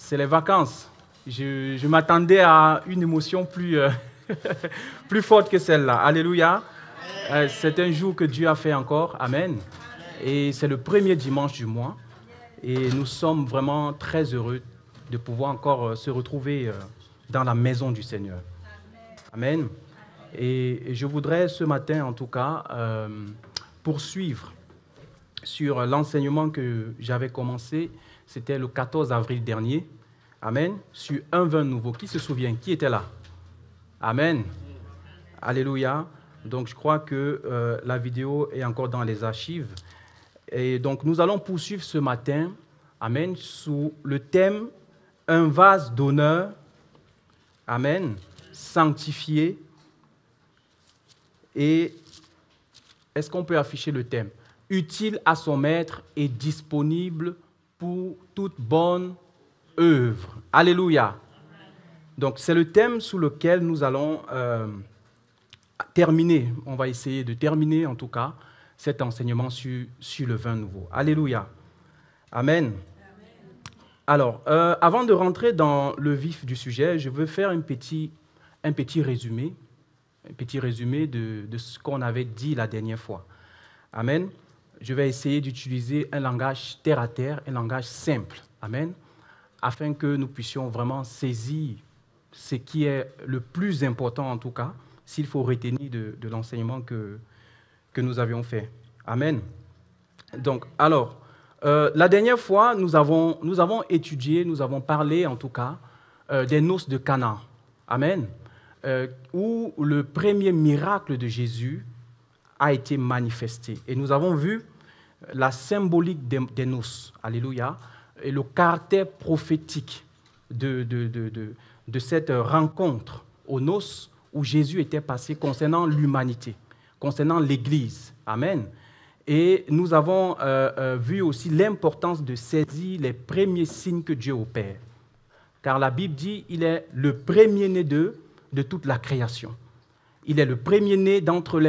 c'est les vacances. Je m'attendais à une émotion plus forte que celle-là. Alléluia. C'est un jour que Dieu a fait encore. Amen. Et c'est le premier dimanche du mois. Et nous sommes vraiment très heureux de pouvoir encore se retrouver dans la maison du Seigneur. Amen. Et je voudrais ce matin, en tout cas, poursuivre sur l'enseignement que j'avais commencé. C'était le 14 avril dernier. Amen. Sur un vin nouveau. Qui se souvient? Qui était là? Amen. Alléluia. Donc, je crois que la vidéo est encore dans les archives. Et donc, nous allons poursuivre ce matin, amen, sous le thème « Un vase d'honneur », amen, sanctifié. Et est-ce qu'on peut afficher le thème? Utile à son maître et disponible pour toute bonne œuvre. Alléluia. Donc, c'est le thème sous lequel nous allons terminer. On va essayer de terminer, en tout cas, cet enseignement sur le vin nouveau. Alléluia. Amen. Alors, avant de rentrer dans le vif du sujet, je veux faire un petit résumé, de ce qu'on avait dit la dernière fois. Amen. Je vais essayer d'utiliser un langage terre à terre, un langage simple. Amen. Afin que nous puissions vraiment saisir ce qui est le plus important, en tout cas, s'il faut retenir de l'enseignement que nous avions fait. Amen. Donc, alors, la dernière fois, nous avons étudié, nous avons parlé, en tout cas, des noces de Cana. Amen. Où le premier miracle de Jésus a été manifesté. Et nous avons vu la symbolique des noces. Alléluia. Et le caractère prophétique de cette rencontre aux noces où Jésus était passé concernant l'humanité, concernant l'Église. Amen. Et nous avons vu aussi l'importance de saisir les premiers signes que Dieu opère. Car la Bible dit qu'il est le premier-né de toute la création. Il est le premier-né d'entre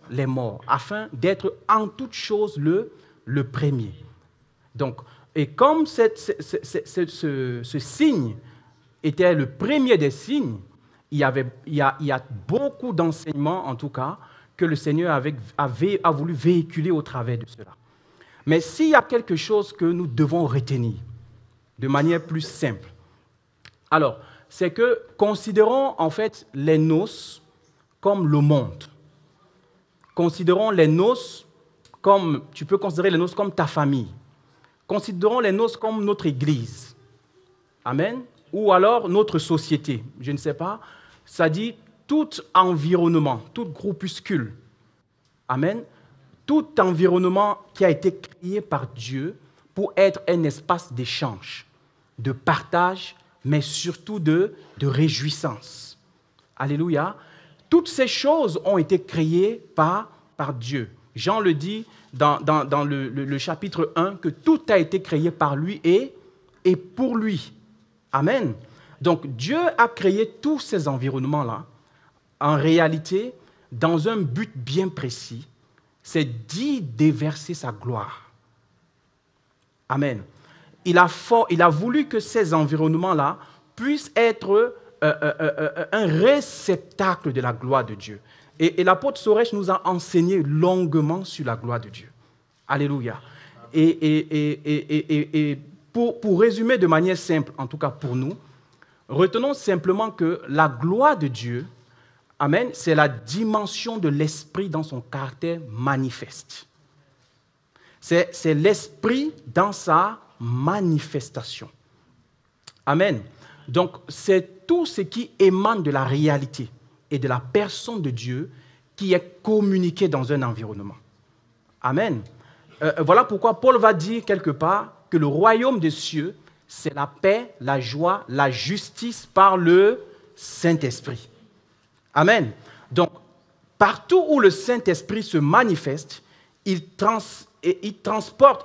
les morts, afin d'être en toute chose le premier. Donc, et comme ce signe était le premier des signes, il y a beaucoup d'enseignements, en tout cas, que le Seigneur a voulu véhiculer au travers de cela. Mais s'il y a quelque chose que nous devons retenir de manière plus simple, alors, c'est que considérons en fait les noces comme le monde. Considérons les noces comme, tu peux considérer les noces comme ta famille. Considérons les noces comme notre Église. Amen. Ou alors notre société, je ne sais pas. Ça dit tout environnement, tout groupuscule. Amen. Tout environnement qui a été créé par Dieu pour être un espace d'échange, de partage, mais surtout de réjouissance. Alléluia. Toutes ces choses ont été créées par Dieu. Jean le dit dans le chapitre 1, que tout a été créé par lui et pour lui. Amen. Donc Dieu a créé tous ces environnements-là, en réalité, dans un but bien précis, c'est d'y déverser sa gloire. Amen. Il a voulu que ces environnements-là puissent être un réceptacle de la gloire de Dieu. Et l'apôtre Soresh nous a enseigné longuement sur la gloire de Dieu. Alléluia. Et pour résumer de manière simple, en tout cas pour nous, retenons simplement que la gloire de Dieu, amen, c'est la dimension de l'esprit dans son caractère manifeste. C'est l'esprit dans sa manifestation. Amen. Donc, c'est tout ce qui émane de la réalité et de la personne de Dieu qui est communiqué dans un environnement. Amen. Voilà pourquoi Paul va dire quelque part que le royaume des cieux, c'est la paix, la joie, la justice par le Saint-Esprit. Amen. Donc, partout où le Saint-Esprit se manifeste, il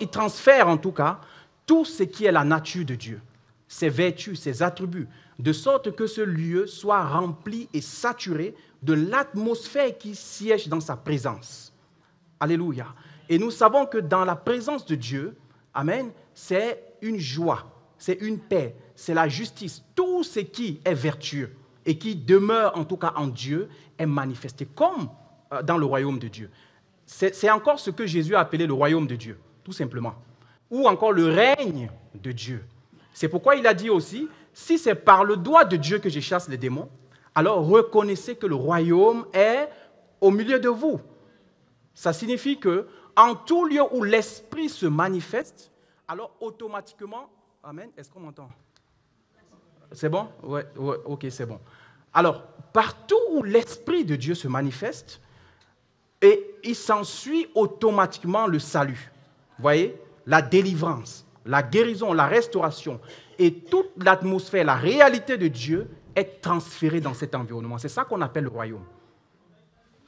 transfère en tout cas tout ce qui est la nature de Dieu, ses vertus, ses attributs, de sorte que ce lieu soit rempli et saturé de l'atmosphère qui siège dans sa présence. Alléluia. Et nous savons que dans la présence de Dieu, amen, c'est une joie, c'est une paix, c'est la justice. Tout ce qui est vertueux et qui demeure en tout cas en Dieu est manifesté comme dans le royaume de Dieu. C'est encore ce que Jésus a appelé le royaume de Dieu, tout simplement. Ou encore le règne de Dieu. C'est pourquoi il a dit aussi, si c'est par le doigt de Dieu que je chasse les démons, alors reconnaissez que le royaume est au milieu de vous. Ça signifie que en tout lieu où l'esprit se manifeste, alors automatiquement, amen, est-ce qu'on m'entend? C'est bon? Ouais, ok, c'est bon. Alors, partout où l'esprit de Dieu se manifeste, et il s'ensuit automatiquement le salut. Vous voyez? La délivrance, la guérison, la restauration et toute l'atmosphère, la réalité de Dieu est transférée dans cet environnement. C'est ça qu'on appelle le royaume.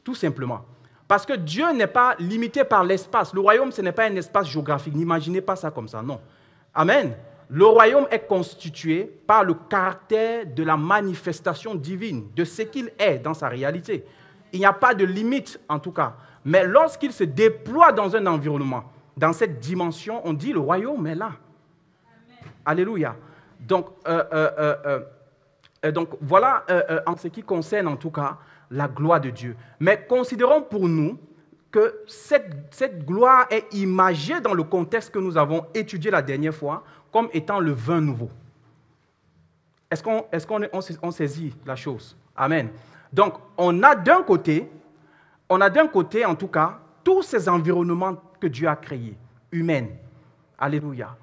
Tout simplement. Parce que Dieu n'est pas limité par l'espace. Le royaume, ce n'est pas un espace géographique. N'imaginez pas ça comme ça, non. Amen. Le royaume est constitué par le caractère de la manifestation divine, de ce qu'il est dans sa réalité. Il n'y a pas de limite, en tout cas. Mais lorsqu'il se déploie dans un environnement, dans cette dimension, on dit le royaume est là. Amen. Alléluia. Donc voilà en ce qui concerne, en tout cas, la gloire de Dieu. Mais considérons pour nous que cette gloire est imagée dans le contexte que nous avons étudié la dernière fois comme étant le vin nouveau. Est-ce qu'on saisit la chose? Amen. Donc, on a d'un côté, en tout cas, tous ces environnements que Dieu a créés, humains, alléluia,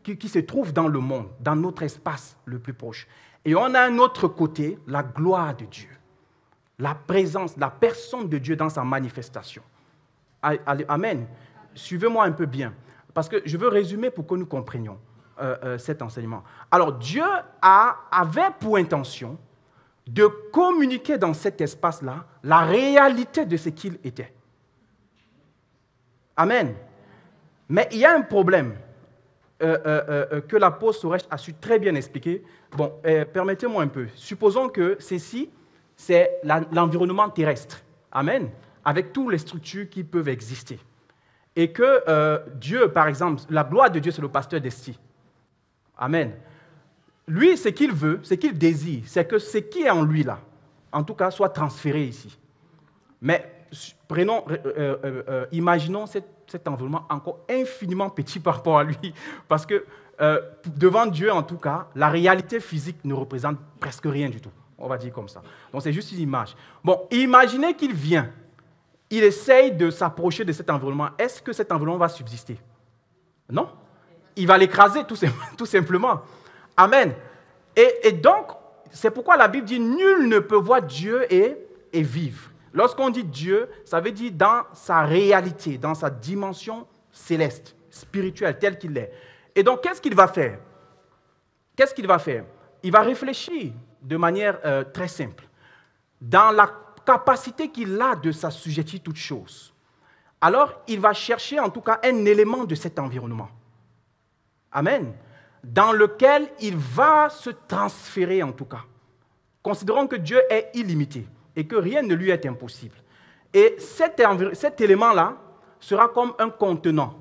qui se trouvent dans le monde, dans notre espace le plus proche. Et on a un autre côté, la gloire de Dieu. La présence, la personne de Dieu dans sa manifestation. Amen. Suivez-moi un peu bien, parce que je veux résumer pour que nous comprenions cet enseignement. Alors, Dieu avait pour intention de communiquer dans cet espace-là la réalité de ce qu'il était. Amen. Mais il y a un problème que l'apôtre Soresh a su très bien expliquer. Bon, permettez-moi un peu. Supposons que ceci, c'est l'environnement terrestre. Amen. Avec toutes les structures qui peuvent exister. Et que Dieu, par exemple, la gloire de Dieu, c'est le pasteur d'Esti. Amen. Lui, ce qu'il veut, ce qu'il désire, c'est que ce qui est en lui, là, en tout cas, soit transféré ici. Mais imaginons cet environnement encore infiniment petit par rapport à lui. Parce que devant Dieu, en tout cas, la réalité physique ne représente presque rien du tout. On va dire comme ça. Donc, c'est juste une image. Bon, imaginez qu'il vient. Il essaye de s'approcher de cet environnement. Est-ce que cet environnement va subsister? Non. Il va l'écraser, tout simplement. Amen. Et donc, c'est pourquoi la Bible dit « Nul ne peut voir Dieu et vivre ». Lorsqu'on dit Dieu, ça veut dire dans sa réalité, dans sa dimension céleste, spirituelle, telle qu'il est. Et donc, qu'est-ce qu'il va faire? Qu'est-ce qu'il va faire? Il va réfléchir de manière très simple. Dans la capacité qu'il a de s'assujettir toutes choses. Alors, il va chercher en tout cas un élément de cet environnement. Amen. Dans lequel il va se transférer en tout cas. Considérons que Dieu est illimité et que rien ne lui est impossible. Et cet élément-là sera comme un contenant.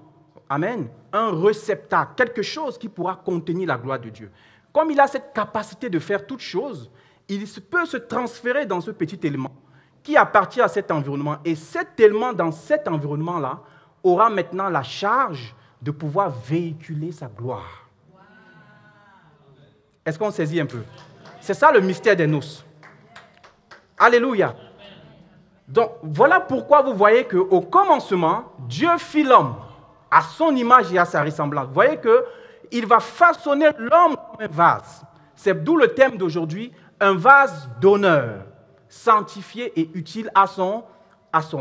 Amen. Un réceptacle, quelque chose qui pourra contenir la gloire de Dieu. Comme il a cette capacité de faire toutes choses, il peut se transférer dans ce petit élément qui appartient à cet environnement. Et cet élément, dans cet environnement-là, aura maintenant la charge de pouvoir véhiculer sa gloire. Est-ce qu'on saisit un peu? C'est ça le mystère des noces. Alléluia. Donc, voilà pourquoi vous voyez qu'au commencement, Dieu fit l'homme à son image et à sa ressemblance. Vous voyez qu'il va façonner l'homme comme un vase. C'est d'où le thème d'aujourd'hui, un vase d'honneur, sanctifié et utile à son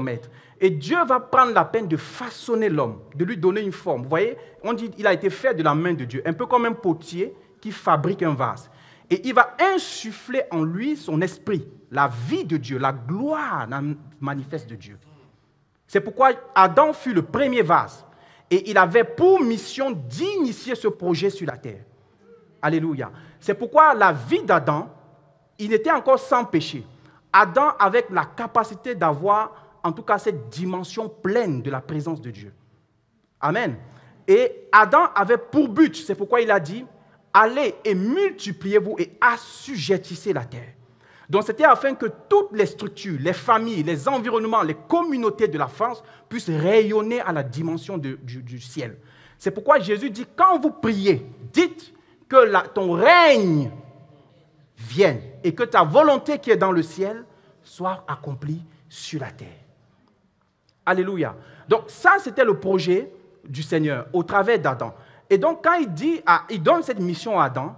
maître. Et Dieu va prendre la peine de façonner l'homme, de lui donner une forme. Vous voyez, on dit qu'il a été fait de la main de Dieu, un peu comme un potier qui fabrique un vase. Et il va insuffler en lui son esprit, la vie de Dieu, la gloire manifeste de Dieu. C'est pourquoi Adam fut le premier vase. Et il avait pour mission d'initier ce projet sur la terre. Alléluia. C'est pourquoi la vie d'Adam, il était encore sans péché. Adam avait la capacité d'avoir, en tout cas, cette dimension pleine de la présence de Dieu. Amen. Et Adam avait pour but, c'est pourquoi il a dit, allez et multipliez-vous et assujettissez la terre. Donc c'était afin que toutes les structures, les familles, les environnements, les communautés de la France puissent rayonner à la dimension du ciel. C'est pourquoi Jésus dit, quand vous priez, dites que ton règne vienne et que ta volonté qui est dans le ciel soit accomplie sur la terre. Alléluia. Donc ça, c'était le projet du Seigneur au travers d'Adam. Et donc quand il donne cette mission à Adam,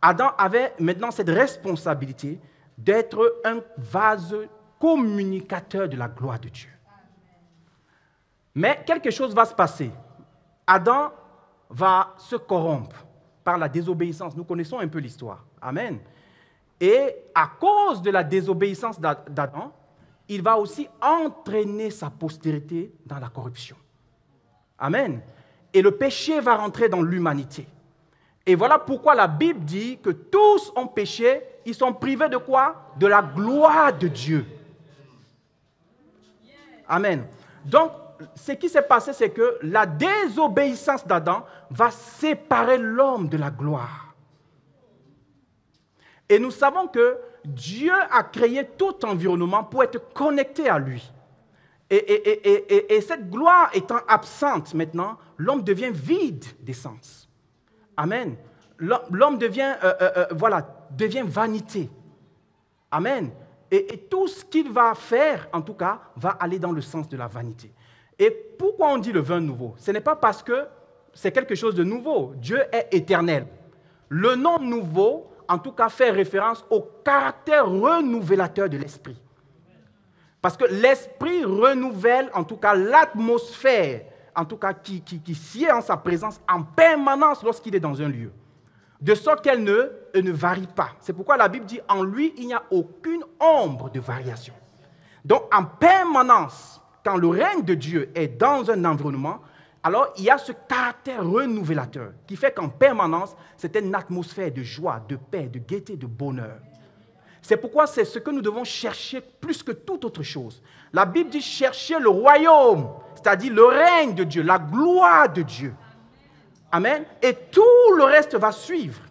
Adam avait maintenant cette responsabilité d'être un vase communicateur de la gloire de Dieu. Mais quelque chose va se passer. Adam va se corrompre par la désobéissance. Nous connaissons un peu l'histoire. Amen. Et à cause de la désobéissance d'Adam, il va aussi entraîner sa postérité dans la corruption. Amen. Et le péché va rentrer dans l'humanité. Et voilà pourquoi la Bible dit que tous ont péché, ils sont privés de quoi? De la gloire de Dieu. Amen. Donc, ce qui s'est passé, c'est que la désobéissance d'Adam va séparer l'homme de la gloire. Et nous savons que Dieu a créé tout environnement pour être connecté à lui. Et cette gloire étant absente maintenant, l'homme devient vide d'essence. Amen. L'homme devient vanité. Amen. Et tout ce qu'il va faire, en tout cas, va aller dans le sens de la vanité. Et pourquoi on dit le vin nouveau? Ce n'est pas parce que c'est quelque chose de nouveau. Dieu est éternel. Le nom nouveau, en tout cas, fait référence au caractère renouvélateur de l'esprit. Parce que l'esprit renouvelle, en tout cas, l'atmosphère, en tout cas, qui sied en sa présence en permanence lorsqu'il est dans un lieu. De sorte qu'elle ne varie pas. C'est pourquoi la Bible dit, en lui, il n'y a aucune ombre de variation. Donc, en permanence, quand le règne de Dieu est dans un environnement, alors il y a ce caractère renouvélateur qui fait qu'en permanence, c'est une atmosphère de joie, de paix, de gaieté, de bonheur. C'est pourquoi c'est ce que nous devons chercher plus que toute autre chose. La Bible dit chercher le royaume, c'est-à-dire le règne de Dieu, la gloire de Dieu. Amen. Et tout le reste va suivre.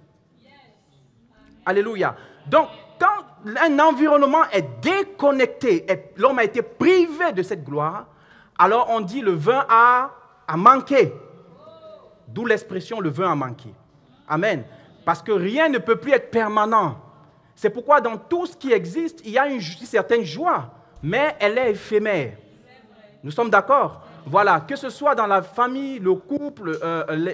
Alléluia. Donc, quand un environnement est déconnecté, l'homme a été privé de cette gloire, alors on dit le vin a manqué. D'où l'expression le vin a manqué. Amen. Parce que rien ne peut plus être permanent. C'est pourquoi dans tout ce qui existe, il y a une certaine joie, mais elle est éphémère. Nous sommes d'accord? Voilà, que ce soit dans la famille, le couple,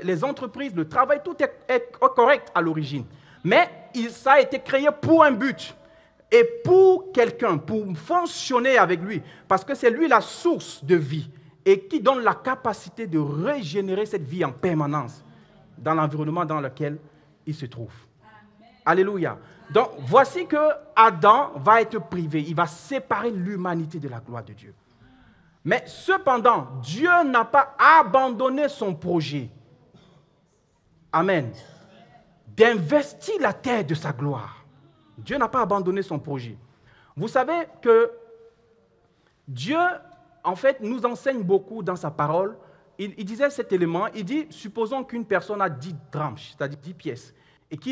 les entreprises, le travail, tout est correct à l'origine. Mais ça a été créé pour un but et pour quelqu'un, pour fonctionner avec lui, parce que c'est lui la source de vie et qui donne la capacité de régénérer cette vie en permanence dans l'environnement dans lequel il se trouve. Alléluia. Donc, voici que Adam va être privé. Il va séparer l'humanité de la gloire de Dieu. Mais cependant, Dieu n'a pas abandonné son projet. Amen. D'investir la terre de sa gloire. Dieu n'a pas abandonné son projet. Vous savez que Dieu, en fait, nous enseigne beaucoup dans sa parole. Il disait cet élément, il dit, supposons qu'une personne a 10 tranches, c'est-à-dire 10 pièces, et que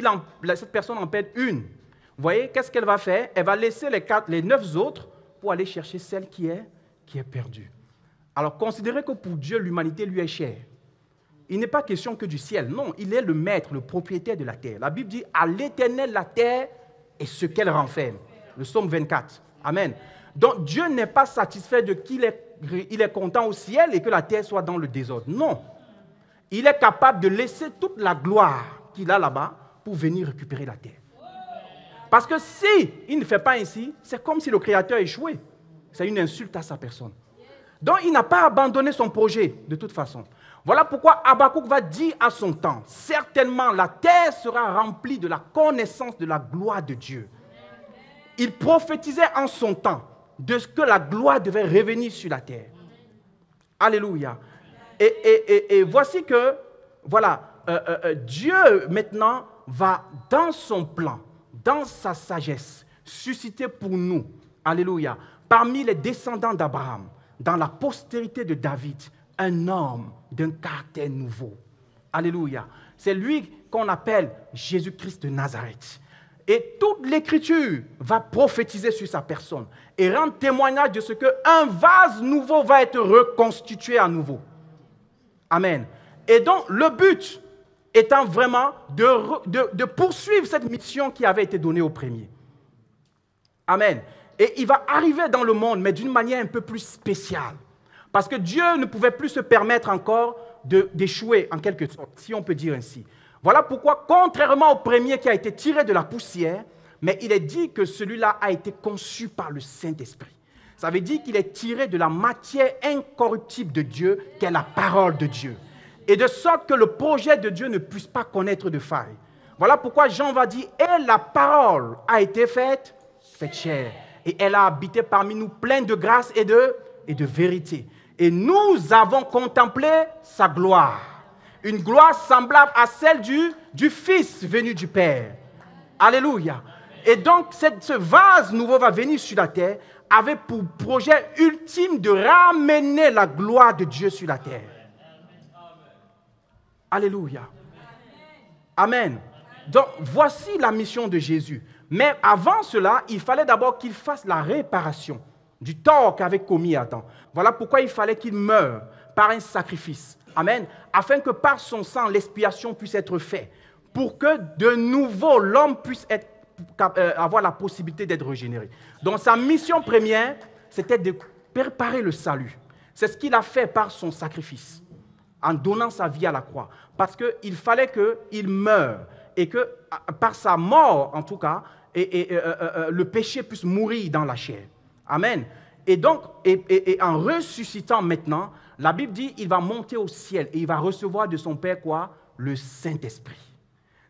cette personne en perd une. Vous voyez, qu'est-ce qu'elle va faire? Elle va laisser les 9 autres pour aller chercher celle qui est perdue. Alors, considérez que pour Dieu, l'humanité lui est chère. Il n'est pas question que du ciel. Non, il est le maître, le propriétaire de la terre. La Bible dit, à l'Éternel, la terre et ce qu'elle renferme. Le psaume 24. Amen. Donc, Dieu n'est pas satisfait de qu'il est content au ciel et que la terre soit dans le désordre. Non. Il est capable de laisser toute la gloire qu'il a là-bas pour venir récupérer la terre. Parce que si il ne fait pas ainsi, c'est comme si le Créateur échouait. C'est une insulte à sa personne. Donc, il n'a pas abandonné son projet, de toute façon. Voilà pourquoi Habakkuk va dire à son temps, certainement la terre sera remplie de la connaissance de la gloire de Dieu. Il prophétisait en son temps de ce que la gloire devait revenir sur la terre. Alléluia. Et voici que, voilà, Dieu maintenant va dans son plan, dans sa sagesse, susciter pour nous, alléluia, parmi les descendants d'Abraham, dans la postérité de David, un homme d'un caractère nouveau. Alléluia. C'est lui qu'on appelle Jésus-Christ de Nazareth. Et toute l'Écriture va prophétiser sur sa personne et rendre témoignage de ce qu'un vase nouveau va être reconstitué à nouveau. Amen. Et donc, le but étant vraiment de poursuivre cette mission qui avait été donnée au premier. Amen. Et il va arriver dans le monde, mais d'une manière un peu plus spéciale. Parce que Dieu ne pouvait plus se permettre encore d'échouer, en quelque sorte, si on peut dire ainsi. Voilà pourquoi, contrairement au premier qui a été tiré de la poussière, mais il est dit que celui-là a été conçu par le Saint-Esprit. Ça veut dire qu'il est tiré de la matière incorruptible de Dieu, qui est la parole de Dieu. Et de sorte que le projet de Dieu ne puisse pas connaître de faille. Voilà pourquoi Jean va dire, et la parole a été faite chair. Et elle a habité parmi nous pleine de grâce et de vérité. Et nous avons contemplé sa gloire. Une gloire semblable à celle du Fils venu du Père. Alléluia. Et donc, ce vase nouveau va venir sur la terre avec pour projet ultime de ramener la gloire de Dieu sur la terre. Alléluia. Amen. Donc, voici la mission de Jésus. Mais avant cela, il fallait d'abord qu'il fasse la réparation du tort qu'avait commis Adam. Voilà pourquoi il fallait qu'il meure par un sacrifice. Amen. Afin que par son sang, l'expiation puisse être faite. Pour que de nouveau, l'homme puisse avoir la possibilité d'être régénéré. Donc sa mission première, c'était de préparer le salut. C'est ce qu'il a fait par son sacrifice, en donnant sa vie à la croix. Parce qu'il fallait qu'il meure et que par sa mort, en tout cas, le péché puisse mourir dans la chair. Amen. Et donc, en ressuscitant maintenant, la Bible dit qu'il va monter au ciel et il va recevoir de son Père quoi? Le Saint-Esprit.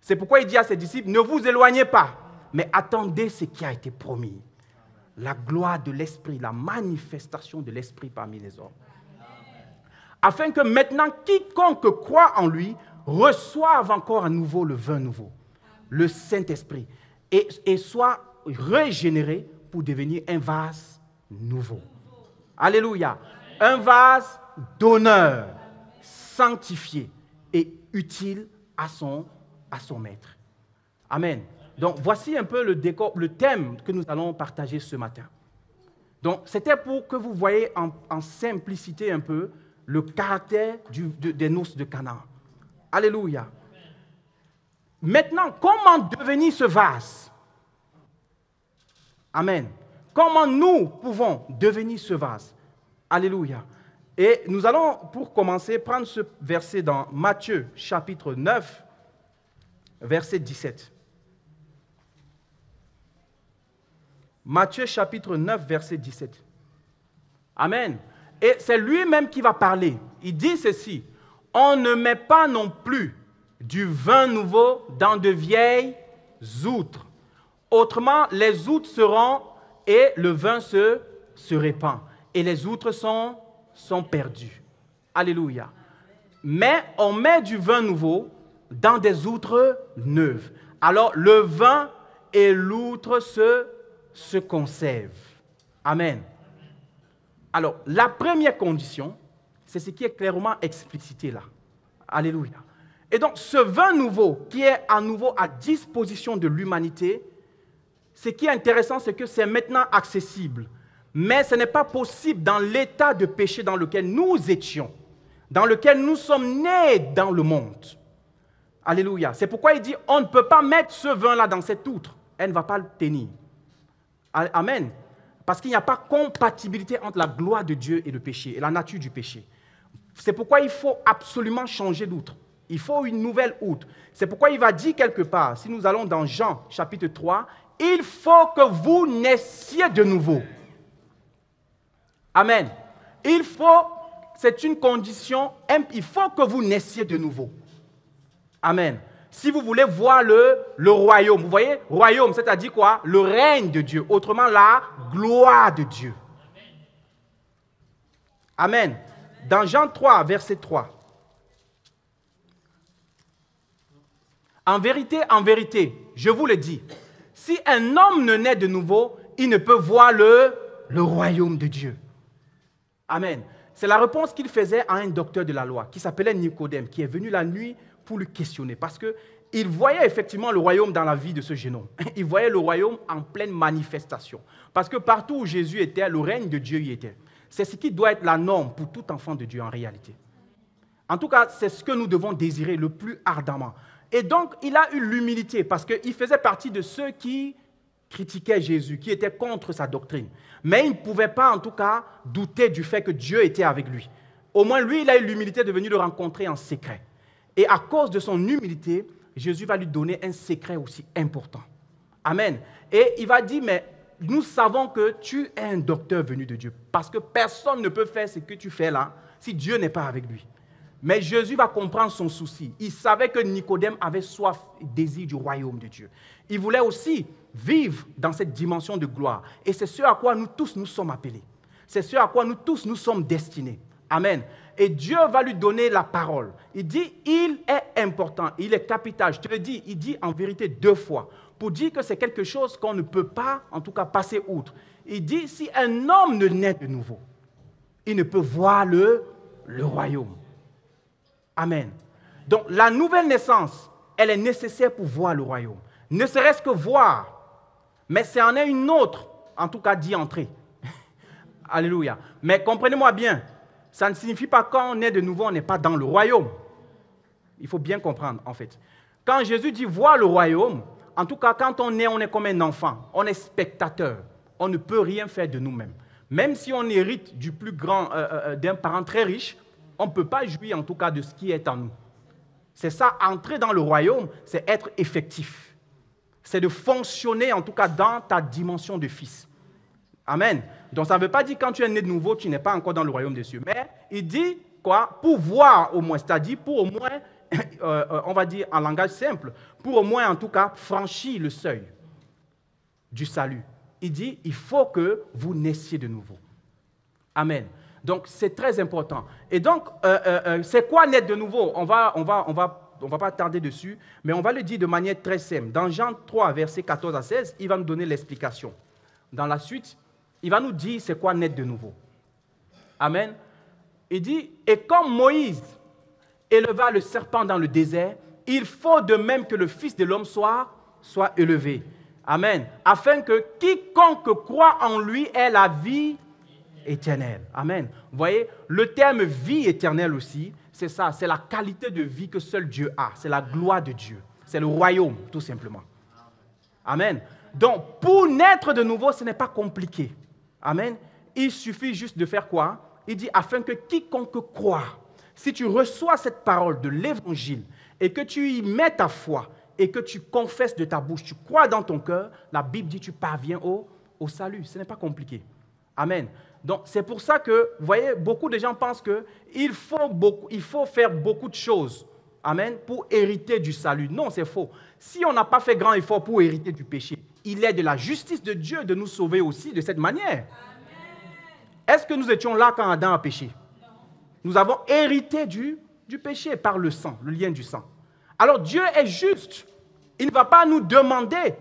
C'est pourquoi il dit à ses disciples, ne vous éloignez pas, mais attendez ce qui a été promis. La gloire de l'Esprit, la manifestation de l'Esprit parmi les hommes. Afin que maintenant, quiconque croit en lui reçoive encore à nouveau le vin nouveau, le Saint-Esprit, et soit régénéré pour devenir un vase nouveau. Alléluia. Un vase d'honneur, sanctifié et utile à son maître. Amen. Donc, voici un peu le thème que nous allons partager ce matin. Donc, c'était pour que vous voyez en simplicité un peu le caractère des noces de Canaan. Alléluia. Maintenant, comment devenir ce vase? Amen. Comment nous pouvons devenir ce vase? Alléluia. Et nous allons, pour commencer, prendre ce verset dans Matthieu, chapitre 9, verset 17. Matthieu, chapitre 9, verset 17. Amen. Et c'est lui-même qui va parler. Il dit ceci, « On ne met pas non plus du vin nouveau dans de vieilles outres. Autrement, les outres seront et le vin se répand. Et les outres sont perdues. » Alléluia. Mais on met du vin nouveau dans des outres neuves. Alors, le vin et l'outre se conservent. Amen. Alors, la première condition, c'est ce qui est clairement explicité là. Alléluia. Et donc, ce vin nouveau qui est à nouveau à disposition de l'humanité, ce qui est intéressant, c'est que c'est maintenant accessible. Mais ce n'est pas possible dans l'état de péché dans lequel nous étions, dans lequel nous sommes nés dans le monde. Alléluia. C'est pourquoi il dit, on ne peut pas mettre ce vin-là dans cette outre. Elle ne va pas le tenir. Amen. Parce qu'il n'y a pas compatibilité entre la gloire de Dieu et le péché, et la nature du péché. C'est pourquoi il faut absolument changer d'outre. Il faut une nouvelle outre. C'est pourquoi il va dire quelque part, si nous allons dans Jean chapitre 3, il faut que vous naissiez de nouveau. Amen. C'est une condition, il faut que vous naissiez de nouveau. Amen. Si vous voulez voir le royaume, vous voyez, royaume, c'est-à-dire quoi? Le règne de Dieu, autrement la gloire de Dieu. Amen. Dans Jean 3, verset 3. En vérité, je vous le dis, si un homme ne naît de nouveau, il ne peut voir le royaume de Dieu. Amen. C'est la réponse qu'il faisait à un docteur de la loi qui s'appelait Nicodème, qui est venu la nuit pour le questionner. Parce que il voyait effectivement le royaume dans la vie de ce jeune homme. Il voyait le royaume en pleine manifestation. Parce que partout où Jésus était, le règne de Dieu y était. C'est ce qui doit être la norme pour tout enfant de Dieu en réalité. En tout cas, c'est ce que nous devons désirer le plus ardemment. Et donc, il a eu l'humilité parce qu'il faisait partie de ceux qui critiquaient Jésus, qui étaient contre sa doctrine. Mais il ne pouvait pas, en tout cas, douter du fait que Dieu était avec lui. Au moins, lui, il a eu l'humilité de venir le rencontrer en secret. Et à cause de son humilité, Jésus va lui donner un secret aussi important. Amen. Et il va dire, mais nous savons que tu es un docteur venu de Dieu, parce que personne ne peut faire ce que tu fais là si Dieu n'est pas avec lui. Mais Jésus va comprendre son souci. Il savait que Nicodème avait soif et désir du royaume de Dieu. Il voulait aussi vivre dans cette dimension de gloire. Et c'est ce à quoi nous tous nous sommes appelés. C'est ce à quoi nous tous nous sommes destinés. Amen. Et Dieu va lui donner la parole. Il dit, il est important, il est capital. Je te le dis, il dit en vérité 2 fois, pour dire que c'est quelque chose qu'on ne peut pas, en tout cas, passer outre. Il dit, si un homme ne naît de nouveau, il ne peut voir le royaume. Amen. Donc, la nouvelle naissance, elle est nécessaire pour voir le royaume. Ne serait-ce que voir, mais c'est en est une autre, en tout cas, d'y entrer. Alléluia. Mais comprenez-moi bien, ça ne signifie pas quand on est de nouveau, on n'est pas dans le royaume. Il faut bien comprendre, en fait. Quand Jésus dit voir le royaume, en tout cas, quand on est comme un enfant, on est spectateur. On ne peut rien faire de nous-mêmes. Même si on hérite du plus grand, d'un parent très riche, on ne peut pas jouir, en tout cas, de ce qui est en nous. C'est ça, entrer dans le royaume, c'est être effectif. C'est de fonctionner, en tout cas, dans ta dimension de fils. Amen. Donc, ça ne veut pas dire que quand tu es né de nouveau, tu n'es pas encore dans le royaume des cieux. Mais il dit quoi? Pour voir au moins, c'est-à-dire pour au moins, on va dire en langage simple, pour au moins en tout cas franchir le seuil du salut. Il dit, il faut que vous naissiez de nouveau. Amen. Donc, c'est très important. Et donc, c'est quoi naître de nouveau? On va pas tarder dessus, mais on va le dire de manière très simple. Dans Jean 3, versets 14 à 16, il va nous donner l'explication. Dans la suite, il va nous dire c'est quoi naître de nouveau. Amen. Il dit, et comme Moïse éleva le serpent dans le désert, il faut de même que le Fils de l'homme soit élevé. Amen. Afin que quiconque croit en lui ait la vie éternelle. Amen. Vous voyez, le terme vie éternelle aussi, c'est ça, c'est la qualité de vie que seul Dieu a. C'est la gloire de Dieu. C'est le royaume, tout simplement. Amen. Donc, pour naître de nouveau, ce n'est pas compliqué. Amen. Il suffit juste de faire quoi? Il dit, afin que quiconque croit, si tu reçois cette parole de l'évangile et que tu y mets ta foi et que tu confesses de ta bouche, tu crois dans ton cœur, la Bible dit, tu parviens au salut. Ce n'est pas compliqué. Amen. Donc, c'est pour ça que, vous voyez, beaucoup de gens pensent qu'il faut faire beaucoup de choses. Amen. Pour hériter du salut. Non, c'est faux. Si on n'a pas fait grand effort pour hériter du péché, il est de la justice de Dieu de nous sauver aussi de cette manière. Est-ce que nous étions là quand Adam a péché? Non. Nous avons hérité du péché par le sang, le lien du sang. Alors Dieu est juste. Il ne va pas nous demander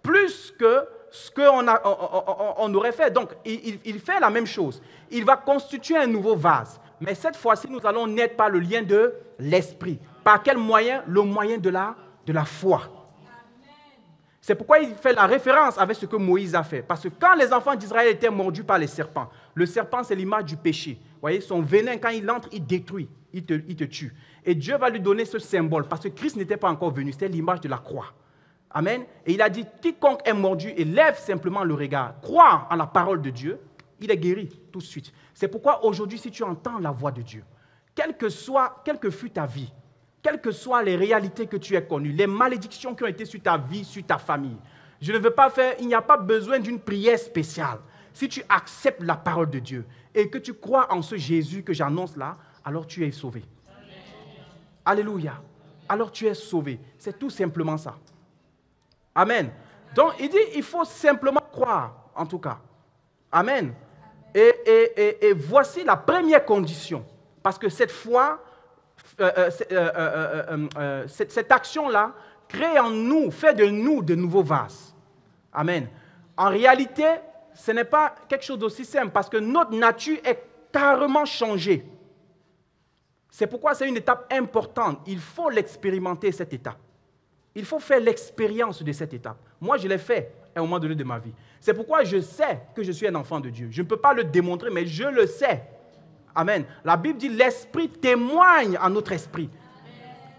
plus que ce qu'on aurait fait. Donc, il fait la même chose. Il va constituer un nouveau vase. Mais cette fois-ci, nous allons naître par le lien de l'esprit. Par quel moyen? Le moyen de la foi. C'est pourquoi il fait la référence avec ce que Moïse a fait. Parce que quand les enfants d'Israël étaient mordus par les serpents, le serpent, c'est l'image du péché. Vous voyez, son venin, quand il entre, il détruit, il te tue. Et Dieu va lui donner ce symbole, parce que Christ n'était pas encore venu, c'était l'image de la croix. Amen. Et il a dit, quiconque est mordu et lève simplement le regard, croit en la parole de Dieu, il est guéri tout de suite. C'est pourquoi aujourd'hui, si tu entends la voix de Dieu, quelle que fût ta vie, quelles que soient les réalités que tu as connues, les malédictions qui ont été sur ta vie, sur ta famille, je ne veux pas faire, il n'y a pas besoin d'une prière spéciale. Si tu acceptes la parole de Dieu et que tu crois en ce Jésus que j'annonce là, alors tu es sauvé. Alléluia. Alors tu es sauvé. C'est tout simplement ça. Amen. Donc il dit, il faut simplement croire, en tout cas. Amen. Et voici la première condition. Parce que cette foi, cette action-là crée en nous, fait de nous de nouveaux vases. Amen. En réalité, ce n'est pas quelque chose d'aussi simple parce que notre nature est carrément changée. C'est pourquoi c'est une étape importante. Il faut l'expérimenter, cette étape. Il faut faire l'expérience de cette étape. Moi, je l'ai fait à un moment donné de ma vie. C'est pourquoi je sais que je suis un enfant de Dieu. Je ne peux pas le démontrer, mais je le sais. Amen. La Bible dit, l'Esprit témoigne à notre esprit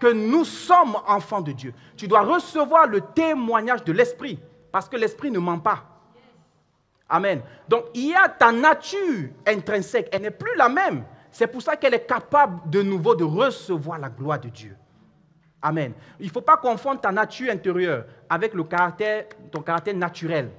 que nous sommes enfants de Dieu. Tu dois recevoir le témoignage de l'Esprit, parce que l'Esprit ne ment pas. Amen. Donc, il y a ta nature intrinsèque, elle n'est plus la même. C'est pour ça qu'elle est capable de nouveau de recevoir la gloire de Dieu. Amen. Il ne faut pas confondre ta nature intérieure avec ton caractère naturel